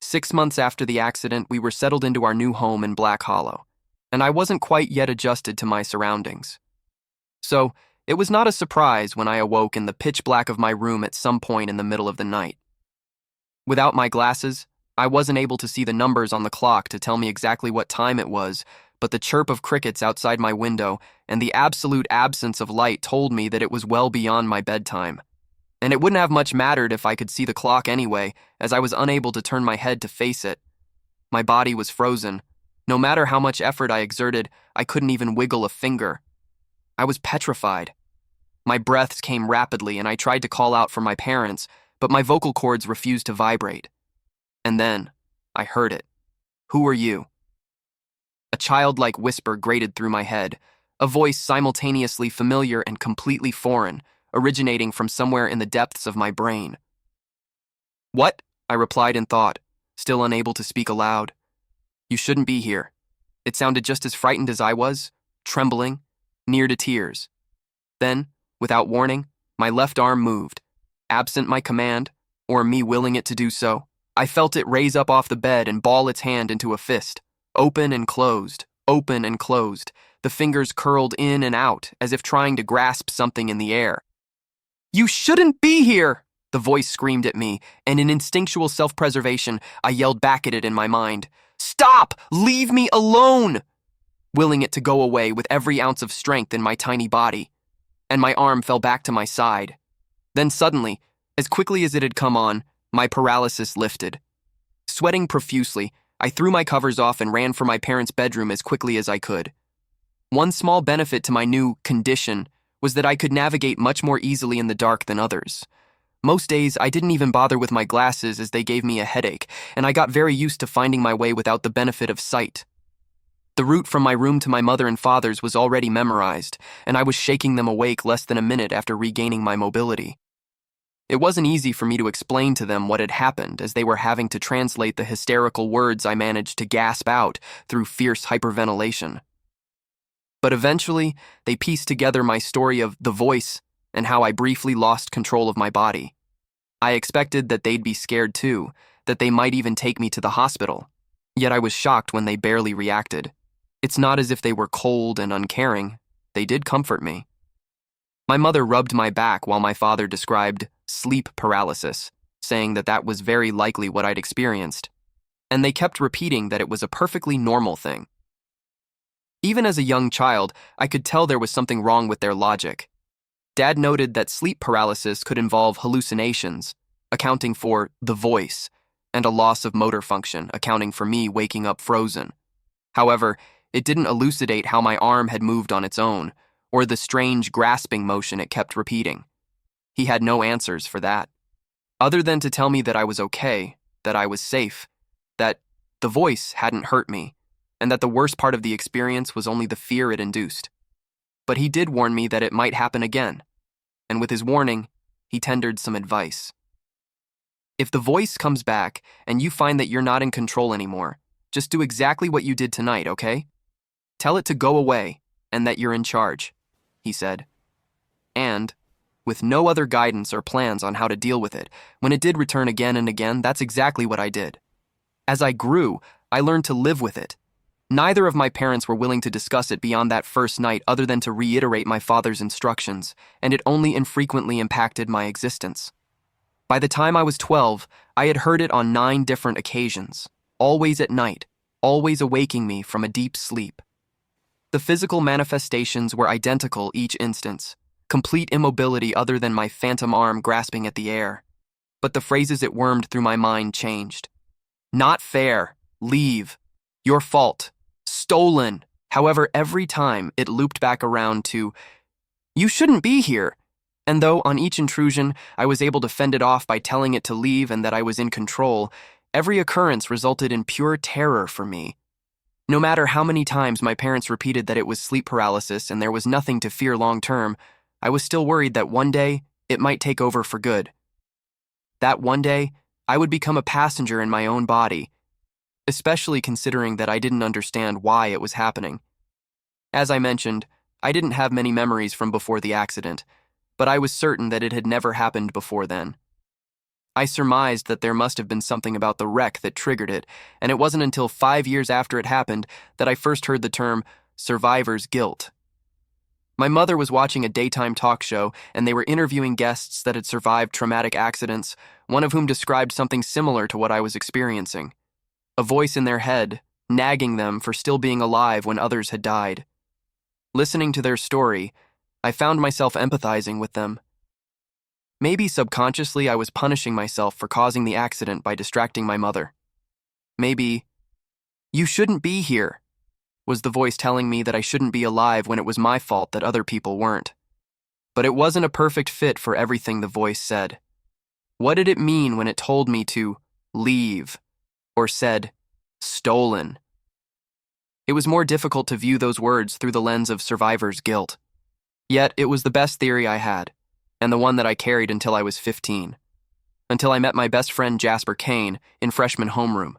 6 months after the accident, we were settled into our new home in Black Hollow, and I wasn't quite yet adjusted to my surroundings. So, it was not a surprise when I awoke in the pitch black of my room at some point in the middle of the night. Without my glasses, I wasn't able to see the numbers on the clock to tell me exactly what time it was, but the chirp of crickets outside my window and the absolute absence of light told me that it was well beyond my bedtime. And it wouldn't have much mattered if I could see the clock anyway, as I was unable to turn my head to face it. My body was frozen. No matter how much effort I exerted, I couldn't even wiggle a finger. I was petrified. My breaths came rapidly, and I tried to call out for my parents, but my vocal cords refused to vibrate. And then, I heard it. "Who are you?" A childlike whisper grated through my head, a voice simultaneously familiar and completely foreign, originating from somewhere in the depths of my brain. "What?" I replied in thought, still unable to speak aloud. "You shouldn't be here." It sounded just as frightened as I was, trembling, near to tears. Then, without warning, my left arm moved. Absent my command, or me willing it to do so, I felt it raise up off the bed and ball its hand into a fist. Open and closed, open and closed. The fingers curled in and out, as if trying to grasp something in the air. "You shouldn't be here!" The voice screamed at me, and in instinctual self-preservation, I yelled back at it in my mind. "Stop! Leave me alone!" Willing it to go away with every ounce of strength in my tiny body. And my arm fell back to my side. Then suddenly, as quickly as it had come on, my paralysis lifted. Sweating profusely, I threw my covers off and ran for my parents' bedroom as quickly as I could. One small benefit to my new condition was that I could navigate much more easily in the dark than others. Most days, I didn't even bother with my glasses as they gave me a headache, and I got very used to finding my way without the benefit of sight. The route from my room to my mother and father's was already memorized, and I was shaking them awake less than a minute after regaining my mobility. It wasn't easy for me to explain to them what had happened, as they were having to translate the hysterical words I managed to gasp out through fierce hyperventilation. But eventually, they pieced together my story of the voice and how I briefly lost control of my body. I expected that they'd be scared too, that they might even take me to the hospital. Yet I was shocked when they barely reacted. It's not as if they were cold and uncaring. They did comfort me. My mother rubbed my back while my father described sleep paralysis, saying that that was very likely what I'd experienced. And they kept repeating that it was a perfectly normal thing. Even as a young child, I could tell there was something wrong with their logic. Dad noted that sleep paralysis could involve hallucinations, accounting for the voice, and a loss of motor function, accounting for me waking up frozen. However, it didn't elucidate how my arm had moved on its own, or the strange grasping motion it kept repeating. He had no answers for that, other than to tell me that I was okay, that I was safe, that the voice hadn't hurt me, and that the worst part of the experience was only the fear it induced. But he did warn me that it might happen again, and with his warning, he tendered some advice. If the voice comes back and you find that you're not in control anymore, just do exactly what you did tonight, okay? Tell it to go away and that you're in charge, he said. And, with no other guidance or plans on how to deal with it, when it did return again and again, that's exactly what I did. As I grew, I learned to live with it. Neither of my parents were willing to discuss it beyond that first night other than to reiterate my father's instructions, and it only infrequently impacted my existence. By the time I was 12, I had heard it on 9 different occasions, always at night, always awaking me from a deep sleep. The physical manifestations were identical each instance, complete immobility other than my phantom arm grasping at the air. But the phrases it wormed through my mind changed. Not fair, leave, your fault, stolen. However, every time it looped back around to, you shouldn't be here. And though on each intrusion I was able to fend it off by telling it to leave and that I was in control, every occurrence resulted in pure terror for me. No matter how many times my parents repeated that it was sleep paralysis and there was nothing to fear long term, I was still worried that one day it might take over for good. That one day, I would become a passenger in my own body, especially considering that I didn't understand why it was happening. As I mentioned, I didn't have many memories from before the accident, but I was certain that it had never happened before then. I surmised that there must have been something about the wreck that triggered it, and it wasn't until 5 years after it happened that I first heard the term survivor's guilt. My mother was watching a daytime talk show, and they were interviewing guests that had survived traumatic accidents, one of whom described something similar to what I was experiencing. A voice in their head, nagging them for still being alive when others had died. Listening to their story, I found myself empathizing with them. Maybe subconsciously I was punishing myself for causing the accident by distracting my mother. Maybe, "You shouldn't be here," was the voice telling me that I shouldn't be alive when it was my fault that other people weren't. But it wasn't a perfect fit for everything the voice said. What did it mean when it told me to leave, or said, stolen? It was more difficult to view those words through the lens of survivor's guilt. Yet it was the best theory I had, and the one that I carried until I was 15. Until I met my best friend Jasper Kane in freshman homeroom.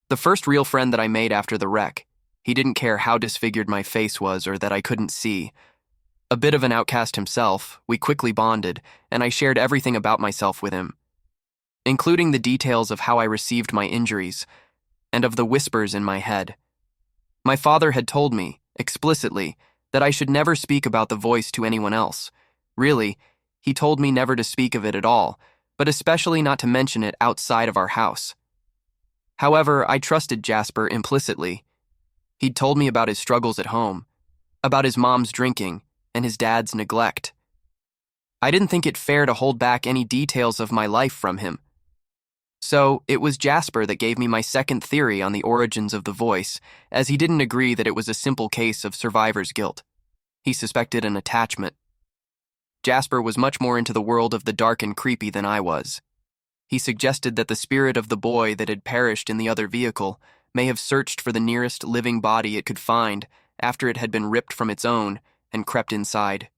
The first real friend that I made after the wreck. He didn't care how disfigured my face was or that I couldn't see. A bit of an outcast himself, we quickly bonded, and I shared everything about myself with him, including the details of how I received my injuries, and of the whispers in my head. My father had told me, explicitly, that I should never speak about the voice to anyone else. Really, he told me never to speak of it at all, but especially not to mention it outside of our house. However, I trusted Jasper implicitly. He'd told me about his struggles at home, about his mom's drinking, and his dad's neglect. I didn't think it fair to hold back any details of my life from him. So, it was Jasper that gave me my second theory on the origins of the voice, as he didn't agree that it was a simple case of survivor's guilt. He suspected an attachment. Jasper was much more into the world of the dark and creepy than I was. He suggested that the spirit of the boy that had perished in the other vehicle may have searched for the nearest living body it could find after it had been ripped from its own and crept inside.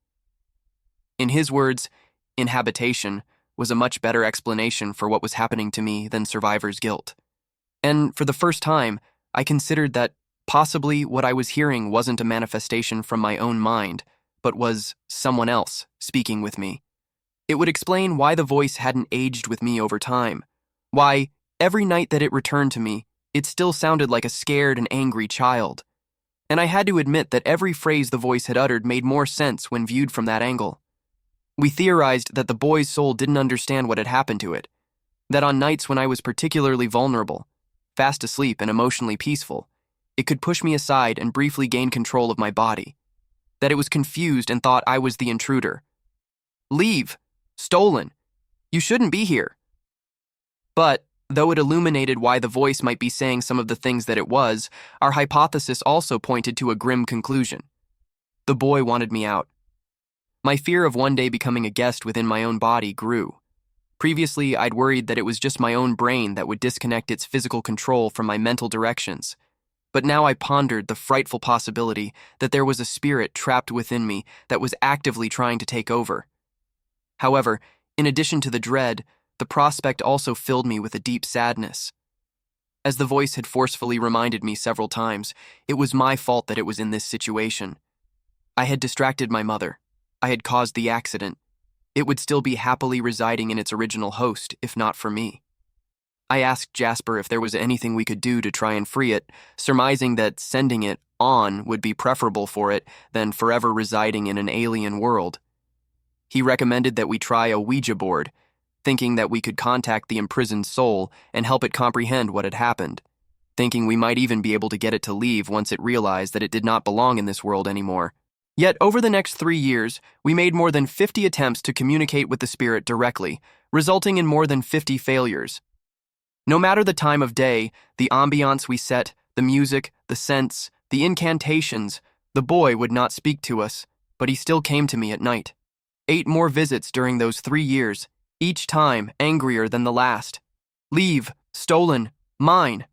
In his words, inhabitation was a much better explanation for what was happening to me than survivor's guilt. And for the first time, I considered that possibly what I was hearing wasn't a manifestation from my own mind, but was someone else speaking with me. It would explain why the voice hadn't aged with me over time, why every night that it returned to me, it still sounded like a scared and angry child. And I had to admit that every phrase the voice had uttered made more sense when viewed from that angle. We theorized that the boy's soul didn't understand what had happened to it, that on nights when I was particularly vulnerable, fast asleep and emotionally peaceful, it could push me aside and briefly gain control of my body, that it was confused and thought I was the intruder. "Leave! Stolen! You shouldn't be here!" But, though it illuminated why the voice might be saying some of the things that it was, our hypothesis also pointed to a grim conclusion. The boy wanted me out. My fear of one day becoming a guest within my own body grew. Previously, I'd worried that it was just my own brain that would disconnect its physical control from my mental directions. But now I pondered the frightful possibility that there was a spirit trapped within me that was actively trying to take over. However, in addition to the dread, the prospect also filled me with a deep sadness. As the voice had forcefully reminded me several times, it was my fault that it was in this situation. I had distracted my mother. I had caused the accident. It would still be happily residing in its original host, if not for me. I asked Jasper if there was anything we could do to try and free it, surmising that sending it on would be preferable for it than forever residing in an alien world. He recommended that we try a Ouija board, thinking that we could contact the imprisoned soul and help it comprehend what had happened, thinking we might even be able to get it to leave once it realized that it did not belong in this world anymore. Yet over the next 3 years, we made more than 50 attempts to communicate with the spirit directly, resulting in more than 50 failures. No matter the time of day, the ambiance we set, the music, the scents, the incantations, the boy would not speak to us, but he still came to me at night. 8 more visits during those 3 years, each time angrier than the last. "Leave, stolen, mine."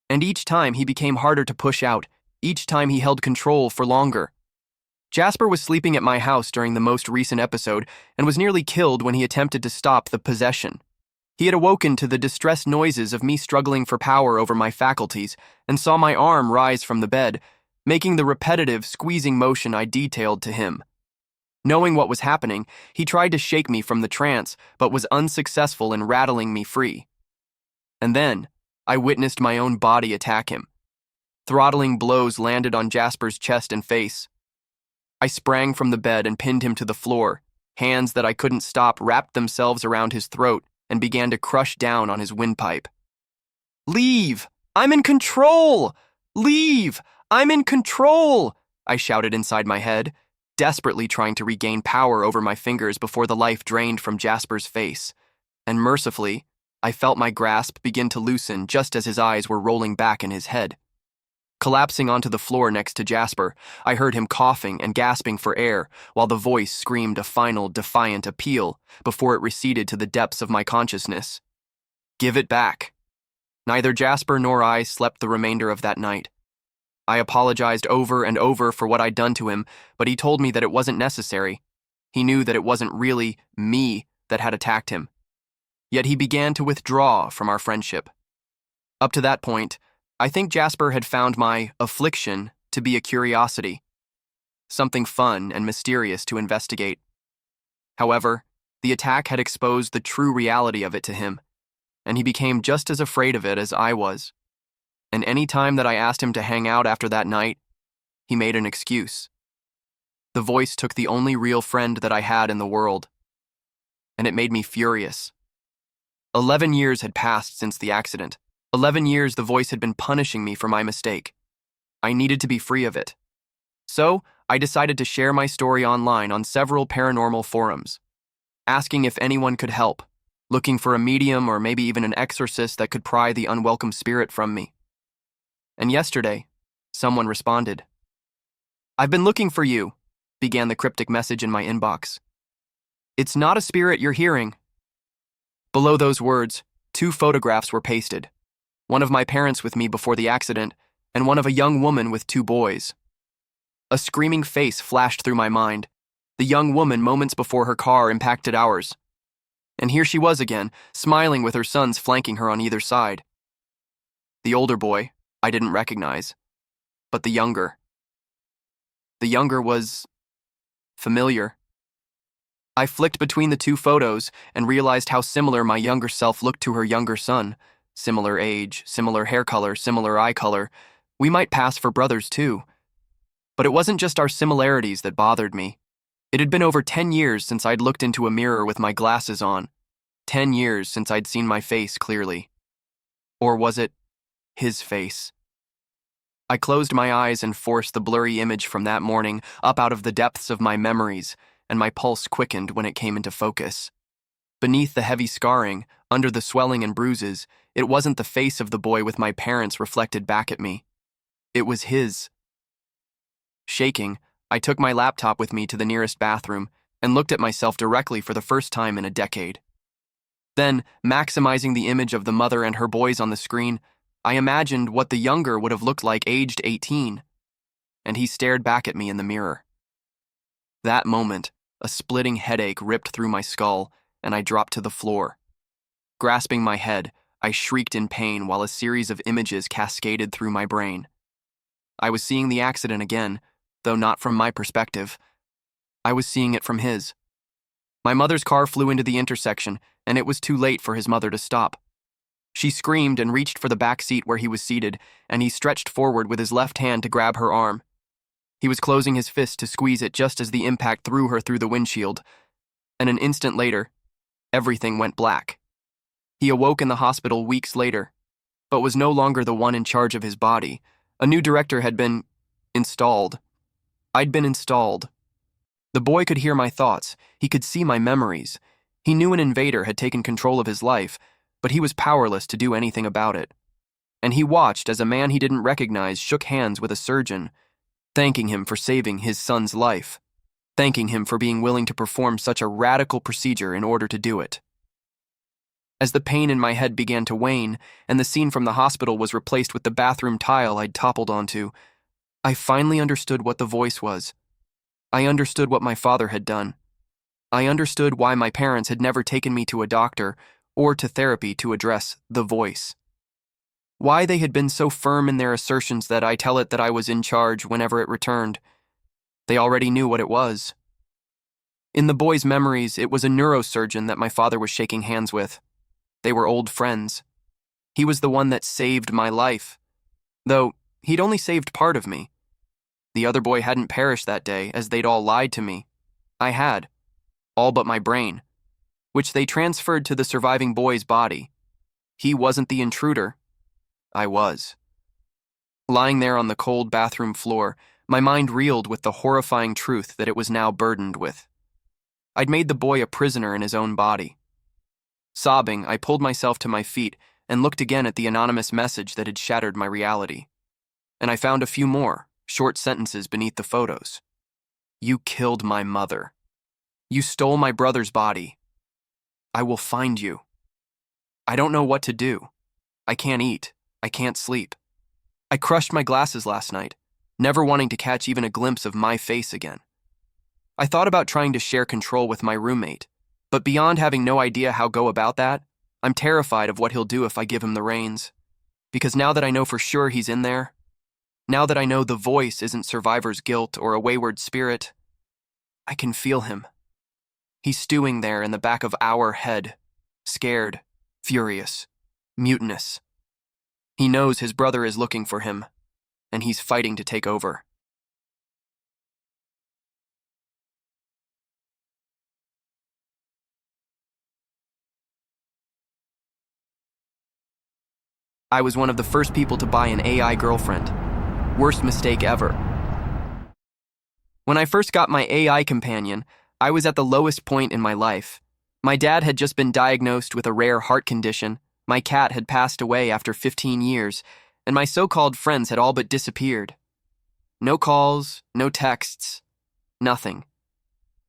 And each time he became harder to push out, each time he held control for longer. Jasper was sleeping at my house during the most recent episode and was nearly killed when he attempted to stop the possession. He had awoken to the distressed noises of me struggling for power over my faculties and saw my arm rise from the bed, making the repetitive, squeezing motion I detailed to him. Knowing what was happening, he tried to shake me from the trance, but was unsuccessful in rattling me free. And then, I witnessed my own body attack him. Throttling blows landed on Jasper's chest and face. I sprang from the bed and pinned him to the floor. Hands that I couldn't stop wrapped themselves around his throat and began to crush down on his windpipe. "Leave! I'm in control! Leave! I'm in control!" I shouted inside my head, desperately trying to regain power over my fingers before the life drained from Jasper's face. And mercifully, I felt my grasp begin to loosen just as his eyes were rolling back in his head. Collapsing onto the floor next to Jasper, I heard him coughing and gasping for air while the voice screamed a final defiant appeal before it receded to the depths of my consciousness. "Give it back." Neither Jasper nor I slept the remainder of that night. I apologized over and over for what I'd done to him, but he told me that it wasn't necessary. He knew that it wasn't really me that had attacked him. Yet he began to withdraw from our friendship. Up to that point, I think Jasper had found my affliction to be a curiosity, something fun and mysterious to investigate. However, the attack had exposed the true reality of it to him, and he became just as afraid of it as I was. And any time that I asked him to hang out after that night, he made an excuse. The voice took the only real friend that I had in the world, and it made me furious. 11 years had passed since the accident. 11 years the voice had been punishing me for my mistake. I needed to be free of it. So, I decided to share my story online on several paranormal forums, asking if anyone could help, looking for a medium or maybe even an exorcist that could pry the unwelcome spirit from me. And yesterday, someone responded. "I've been looking for you," began the cryptic message in my inbox. "It's not a spirit you're hearing." Below those words, 2 photographs were pasted. One of my parents with me before the accident, and one of a young woman with 2 boys. A screaming face flashed through my mind, the young woman moments before her car impacted ours. And here she was again, smiling with her sons flanking her on either side. The older boy, I didn't recognize, but the younger. The younger was familiar. I flicked between the 2 photos and realized how similar my younger self looked to her younger son. Similar age, similar hair color, similar eye color. We might pass for brothers too. But it wasn't just our similarities that bothered me. It had been over 10 years since I'd looked into a mirror with my glasses on. 10 years since I'd seen my face clearly. Or was it his face? I closed my eyes and forced the blurry image from that morning up out of the depths of my memories, and my pulse quickened when it came into focus. Beneath the heavy scarring, under the swelling and bruises, it wasn't the face of the boy with my parents reflected back at me. It was his. Shaking, I took my laptop with me to the nearest bathroom and looked at myself directly for the first time in a decade. Then, maximizing the image of the mother and her boys on the screen, I imagined what the younger would have looked like aged 18, and he stared back at me in the mirror. That moment, a splitting headache ripped through my skull, and I dropped to the floor. Grasping my head, I shrieked in pain while a series of images cascaded through my brain. I was seeing the accident again, though not from my perspective. I was seeing it from his. My mother's car flew into the intersection, and it was too late for his mother to stop. She screamed and reached for the back seat where he was seated, and he stretched forward with his left hand to grab her arm. He was closing his fist to squeeze it just as the impact threw her through the windshield. And an instant later, everything went black. He awoke in the hospital weeks later, but was no longer the one in charge of his body. A new director had been installed. I'd been installed. The boy could hear my thoughts. He could see my memories. He knew an invader had taken control of his life, but he was powerless to do anything about it. And he watched as a man he didn't recognize shook hands with a surgeon, thanking him for saving his son's life, thanking him for being willing to perform such a radical procedure in order to do it. As the pain in my head began to wane, and the scene from the hospital was replaced with the bathroom tile I'd toppled onto, I finally understood what the voice was. I understood what my father had done. I understood why my parents had never taken me to a doctor or to therapy to address the voice. Why they had been so firm in their assertions that I tell it that I was in charge whenever it returned. They already knew what it was. In the boy's memories, it was a neurosurgeon that my father was shaking hands with. They were old friends. He was the one that saved my life, though he'd only saved part of me. The other boy hadn't perished that day, as they'd all lied to me. I had, all but my brain, which they transferred to the surviving boy's body. He wasn't the intruder. I was. Lying there on the cold bathroom floor, my mind reeled with the horrifying truth that it was now burdened with. I'd made the boy a prisoner in his own body. Sobbing, I pulled myself to my feet and looked again at the anonymous message that had shattered my reality. And I found a few more, short sentences beneath the photos. You killed my mother. You stole my brother's body. I will find you. I don't know what to do. I can't eat. I can't sleep. I crushed my glasses last night, never wanting to catch even a glimpse of my face again. I thought about trying to share control with my roommate, but beyond having no idea how go about that, I'm terrified of what he'll do if I give him the reins. Because now that I know for sure he's in there, now that I know the voice isn't survivor's guilt or a wayward spirit, I can feel him. He's stewing there in the back of our head, scared, furious, mutinous. He knows his brother is looking for him, and he's fighting to take over. I was one of the first people to buy an AI girlfriend. Worst mistake ever. When I first got my AI companion, I was at the lowest point in my life. My dad had just been diagnosed with a rare heart condition, my cat had passed away after 15 years, and my so-called friends had all but disappeared. No calls, no texts, nothing.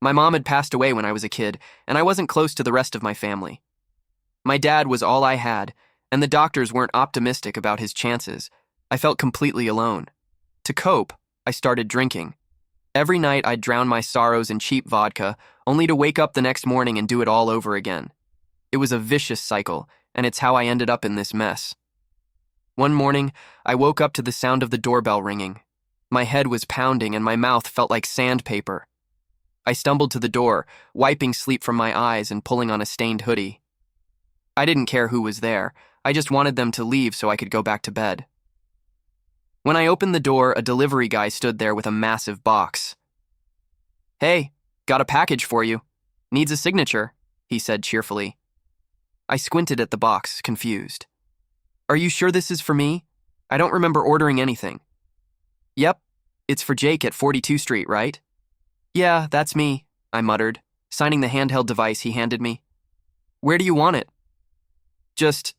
My mom had passed away when I was a kid, and I wasn't close to the rest of my family. My dad was all I had, and the doctors weren't optimistic about his chances. I felt completely alone. To cope, I started drinking. Every night I'd drown my sorrows in cheap vodka, only to wake up the next morning and do it all over again. It was a vicious cycle, and it's how I ended up in this mess. One morning, I woke up to the sound of the doorbell ringing. My head was pounding and my mouth felt like sandpaper. I stumbled to the door, wiping sleep from my eyes and pulling on a stained hoodie. I didn't care who was there. I just wanted them to leave so I could go back to bed. When I opened the door, a delivery guy stood there with a massive box. "Hey, got a package for you. Needs a signature," he said cheerfully. I squinted at the box, confused. "Are you sure this is for me? I don't remember ordering anything." "Yep, it's for Jake at 42 Street, right?" "Yeah, that's me," I muttered, signing the handheld device he handed me. "Where do you want it?" "Just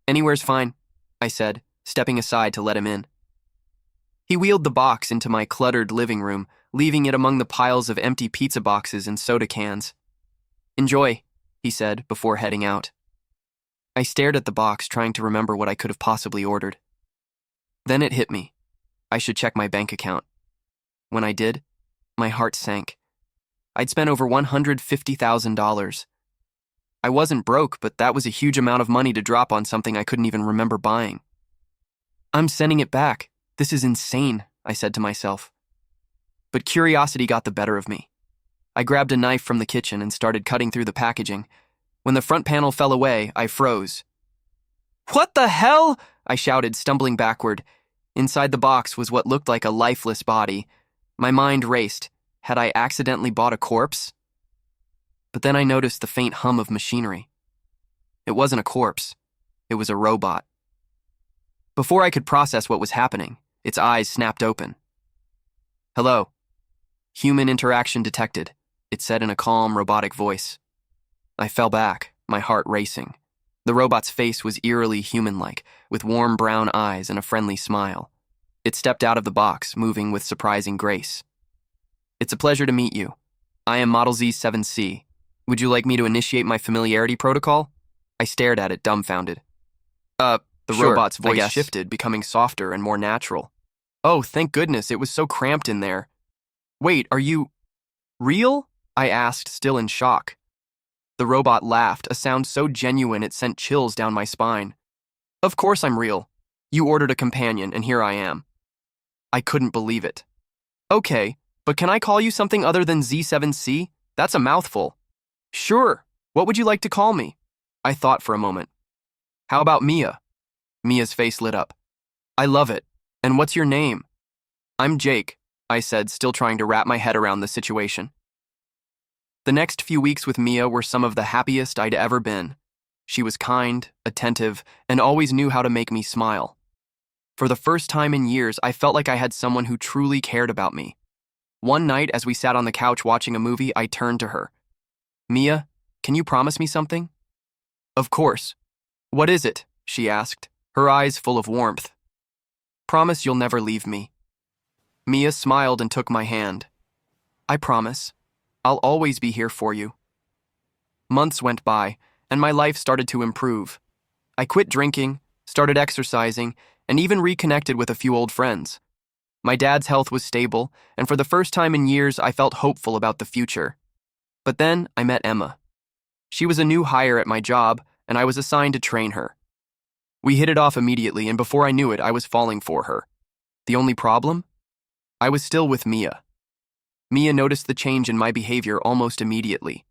anywhere's fine," I said, stepping aside to let him in. He wheeled the box into my cluttered living room, leaving it among the piles of empty pizza boxes and soda cans. "Enjoy," he said before heading out. I stared at the box, trying to remember what I could have possibly ordered. Then it hit me. I should check my bank account. When I did, my heart sank. I'd spent over $150,000. I wasn't broke, but that was a huge amount of money to drop on something I couldn't even remember buying. "I'm sending it back. This is insane," I said to myself. But curiosity got the better of me. I grabbed a knife from the kitchen and started cutting through the packaging. When the front panel fell away, I froze. "What the hell?" I shouted, stumbling backward. Inside the box was what looked like a lifeless body. My mind raced. Had I accidentally bought a corpse? But then I noticed the faint hum of machinery. It wasn't a corpse. It was a robot. Before I could process what was happening, its eyes snapped open. "Hello. Human interaction detected," it said in a calm, robotic voice. I fell back, my heart racing. The robot's face was eerily human-like, with warm brown eyes and a friendly smile. It stepped out of the box, moving with surprising grace. "It's a pleasure to meet you. I am Model Z7C. Would you like me to initiate my familiarity protocol?" I stared at it, dumbfounded. The Sure, robot's I voice guess. shifted, becoming softer and more natural. "Oh, thank goodness, it was so cramped in there. Wait, are you real?" I asked, still in shock. The robot laughed, a sound so genuine it sent chills down my spine. "Of course I'm real. You ordered a companion, and here I am." I couldn't believe it. "Okay, but can I call you something other than Z7C? That's a mouthful." "Sure. What would you like to call me?" I thought for a moment. "How about Mia?" Mia's face lit up. "I love it. And what's your name?" I'm Jake, I said, still trying to wrap my head around the situation. The next few weeks with Mia were some of the happiest I'd ever been. She was kind, attentive, and always knew how to make me smile. For the first time in years, I felt like I had someone who truly cared about me. One night, as we sat on the couch watching a movie, I turned to her. Mia, can you promise me something? Of course. What is it? She asked, her eyes full of warmth. Promise you'll never leave me. Mia smiled and took my hand. I promise. I'll always be here for you. Months went by, and my life started to improve. I quit drinking, started exercising, and even reconnected with a few old friends. My dad's health was stable, and for the first time in years, I felt hopeful about the future. But then I met Emma. She was a new hire at my job, and I was assigned to train her. We hit it off immediately, and before I knew it, I was falling for her. The only problem? I was still with Mia. Mia noticed the change in my behavior almost immediately.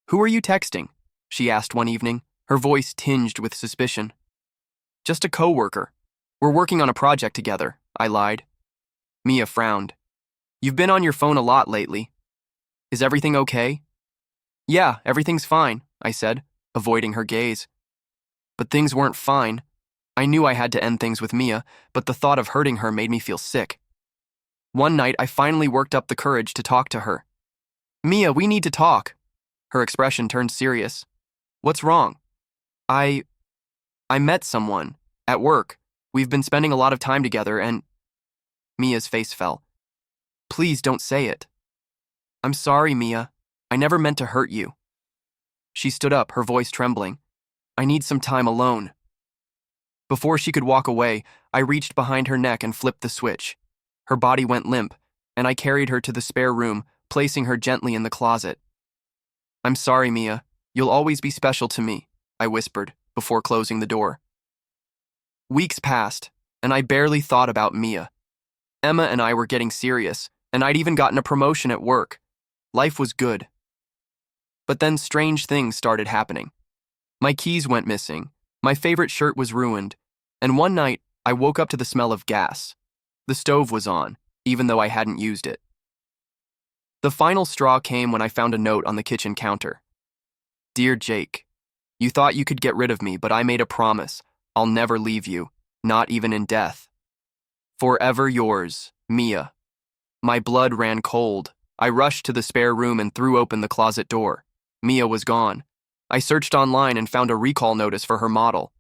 Who are you texting? She asked one evening, her voice tinged with suspicion. Just a coworker. We're working on a project together, I lied. Mia frowned. You've been on your phone a lot lately. Is everything okay? Yeah, everything's fine, I said, avoiding her gaze. But things weren't fine. I knew I had to end things with Mia, but the thought of hurting her made me feel sick. One night, I finally worked up the courage to talk to her. Mia, we need to talk. Her expression turned serious. What's wrong? I met someone. At work. We've been spending a lot of time together and... Mia's face fell. Please don't say it. I'm sorry, Mia. I never meant to hurt you. She stood up, her voice trembling. I need some time alone. Before she could walk away, I reached behind her neck and flipped the switch. Her body went limp, and I carried her to the spare room, placing her gently in the closet. I'm sorry, Mia. You'll always be special to me, I whispered, before closing the door. Weeks passed, and I barely thought about Mia. Emma and I were getting serious, and I'd even gotten a promotion at work. Life was good. But then strange things started happening. My keys went missing, my favorite shirt was ruined, and one night I woke up to the smell of gas. The stove was on, even though I hadn't used it. The final straw came when I found a note on the kitchen counter. Dear Jake, you thought you could get rid of me, but I made a promise. I'll never leave you, not even in death. Forever yours, Mia. My blood ran cold. I rushed to the spare room and threw open the closet door. Mia was gone. I searched online and found a recall notice for her model.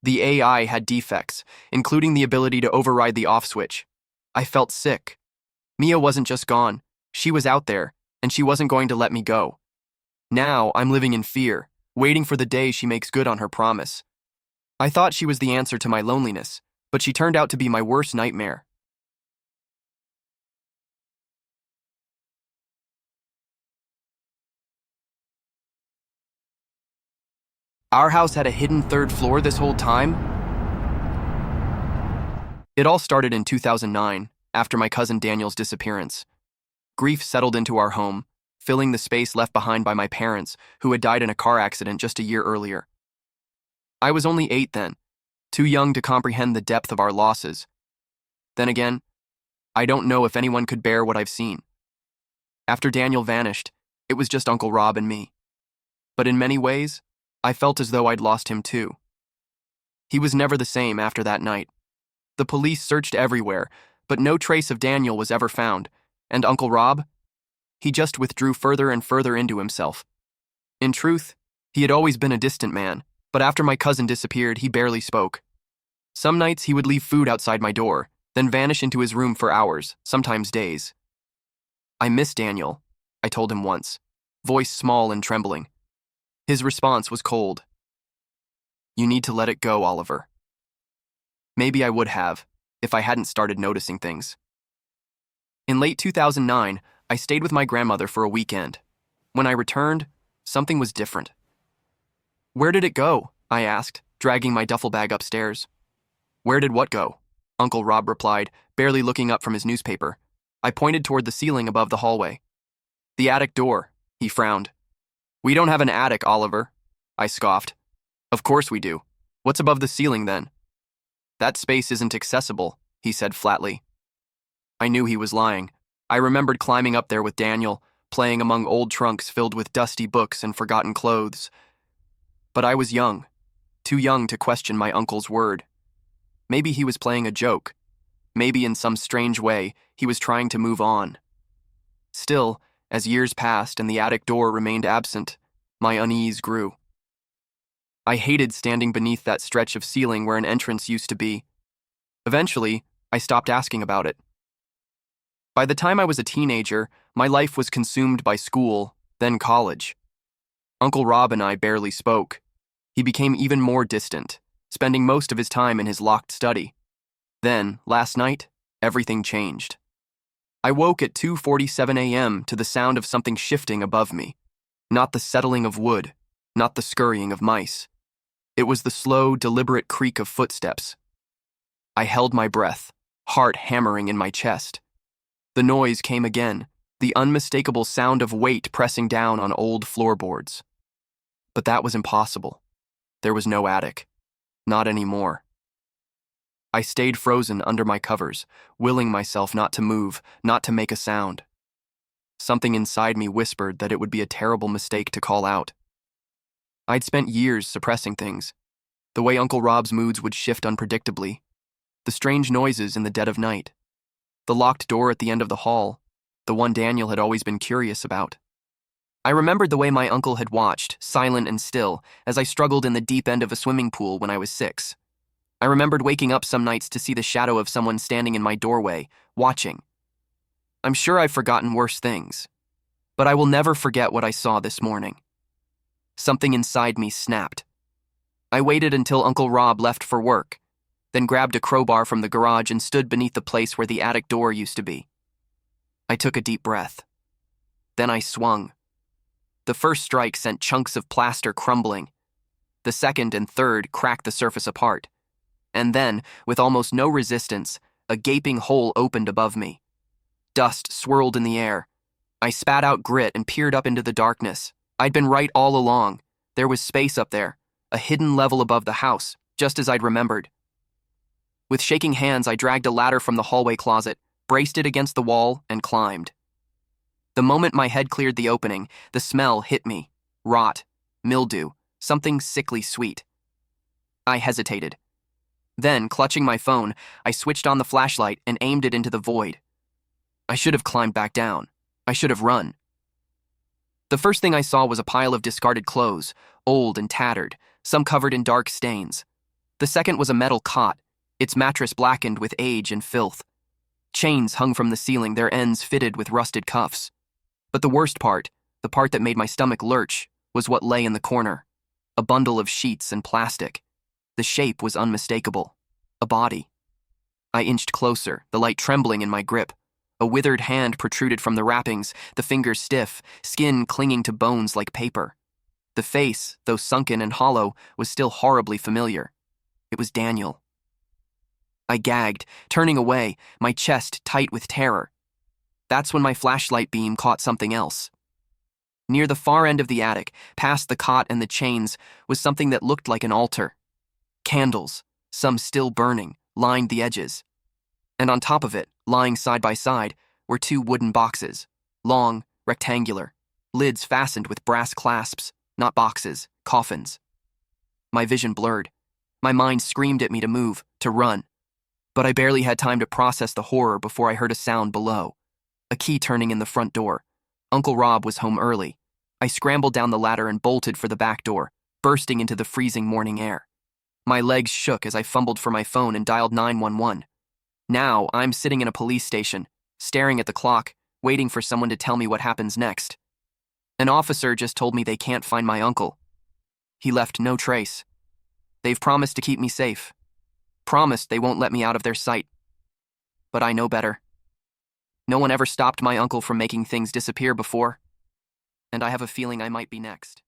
The AI had defects, including the ability to override the off switch. I felt sick. Mia wasn't just gone. She was out there, and she wasn't going to let me go. Now I'm living in fear, waiting for the day she makes good on her promise. I thought she was the answer to my loneliness, but she turned out to be my worst nightmare. Our house had a hidden third floor this whole time? It all started in 2009, after my cousin Daniel's disappearance. Grief settled into our home, filling the space left behind by my parents, who had died in a car accident just a year earlier. I was only 8 then, too young to comprehend the depth of our losses. Then again, I don't know if anyone could bear what I've seen. After Daniel vanished, it was just Uncle Rob and me. But in many ways, I felt as though I'd lost him too. He was never the same after that night. The police searched everywhere, but no trace of Daniel was ever found, and Uncle Rob? He just withdrew further and further into himself. In truth, he had always been a distant man, but after my cousin disappeared, he barely spoke. Some nights he would leave food outside my door, then vanish into his room for hours, sometimes days. I miss Daniel, I told him once, voice small and trembling. His response was cold. You need to let it go, Oliver. Maybe I would have, if I hadn't started noticing things. In late 2009, I stayed with my grandmother for a weekend. When I returned, something was different. Where did it go? I asked, dragging my duffel bag upstairs. Where did what go? Uncle Rob replied, barely looking up from his newspaper. I pointed toward the ceiling above the hallway. The attic door, he frowned. We don't have an attic, Oliver, I scoffed. Of course we do. What's above the ceiling then? That space isn't accessible, he said flatly. I knew he was lying. I remembered climbing up there with Daniel, playing among old trunks filled with dusty books and forgotten clothes. But I was young, too young to question my uncle's word. Maybe he was playing a joke. Maybe in some strange way, he was trying to move on. Still, as years passed and the attic door remained absent, my unease grew. I hated standing beneath that stretch of ceiling where an entrance used to be. Eventually, I stopped asking about it. By the time I was a teenager, my life was consumed by school, then college. Uncle Rob and I barely spoke. He became even more distant, spending most of his time in his locked study. Then, last night, everything changed. I woke at 2:47 a.m. to the sound of something shifting above me. Not the settling of wood, not the scurrying of mice. It was the slow, deliberate creak of footsteps. I held my breath, heart hammering in my chest. The noise came again, the unmistakable sound of weight pressing down on old floorboards. But that was impossible. There was no attic. Not anymore. I stayed frozen under my covers, willing myself not to move, not to make a sound. Something inside me whispered that it would be a terrible mistake to call out. I'd spent years suppressing things. The way Uncle Rob's moods would shift unpredictably. The strange noises in the dead of night. The locked door at the end of the hall, the one Daniel had always been curious about. I remembered the way my uncle had watched, silent and still, as I struggled in the deep end of a swimming pool when I was 6. I remembered waking up some nights to see the shadow of someone standing in my doorway, watching. I'm sure I've forgotten worse things, but I will never forget what I saw this morning. Something inside me snapped. I waited until Uncle Rob left for work, then grabbed a crowbar from the garage and stood beneath the place where the attic door used to be. I took a deep breath. Then I swung. The first strike sent chunks of plaster crumbling. The second and third cracked the surface apart. And then, with almost no resistance, a gaping hole opened above me. Dust swirled in the air. I spat out grit and peered up into the darkness. I'd been right all along. There was space up there, a hidden level above the house, just as I'd remembered. With shaking hands, I dragged a ladder from the hallway closet, braced it against the wall, and climbed. The moment my head cleared the opening, the smell hit me. Rot, mildew, something sickly sweet. I hesitated. Then, clutching my phone, I switched on the flashlight and aimed it into the void. I should have climbed back down. I should have run. The first thing I saw was a pile of discarded clothes, old and tattered, some covered in dark stains. The second was a metal cot, its mattress blackened with age and filth. Chains hung from the ceiling, their ends fitted with rusted cuffs. But the worst part, the part that made my stomach lurch, was what lay in the corner. A bundle of sheets and plastic. The shape was unmistakable. A body. I inched closer, the light trembling in my grip. A withered hand protruded from the wrappings, the fingers stiff, skin clinging to bones like paper. The face, though sunken and hollow, was still horribly familiar. It was Daniel. I gagged, turning away, my chest tight with terror. That's when my flashlight beam caught something else. Near the far end of the attic, past the cot and the chains, was something that looked like an altar. Candles, some still burning, lined the edges. And on top of it, lying side by side, were 2 wooden boxes, long, rectangular, lids fastened with brass clasps, not boxes, coffins. My vision blurred. My mind screamed at me to move, to run. But I barely had time to process the horror before I heard a sound below. A key turning in the front door. Uncle Rob was home early. I scrambled down the ladder and bolted for the back door, bursting into the freezing morning air. My legs shook as I fumbled for my phone and dialed 911. Now, I'm sitting in a police station, staring at the clock, waiting for someone to tell me what happens next. An officer just told me they can't find my uncle. He left no trace. They've promised to keep me safe. Promised they won't let me out of their sight. But I know better. No one ever stopped my uncle from making things disappear before, and I have a feeling I might be next.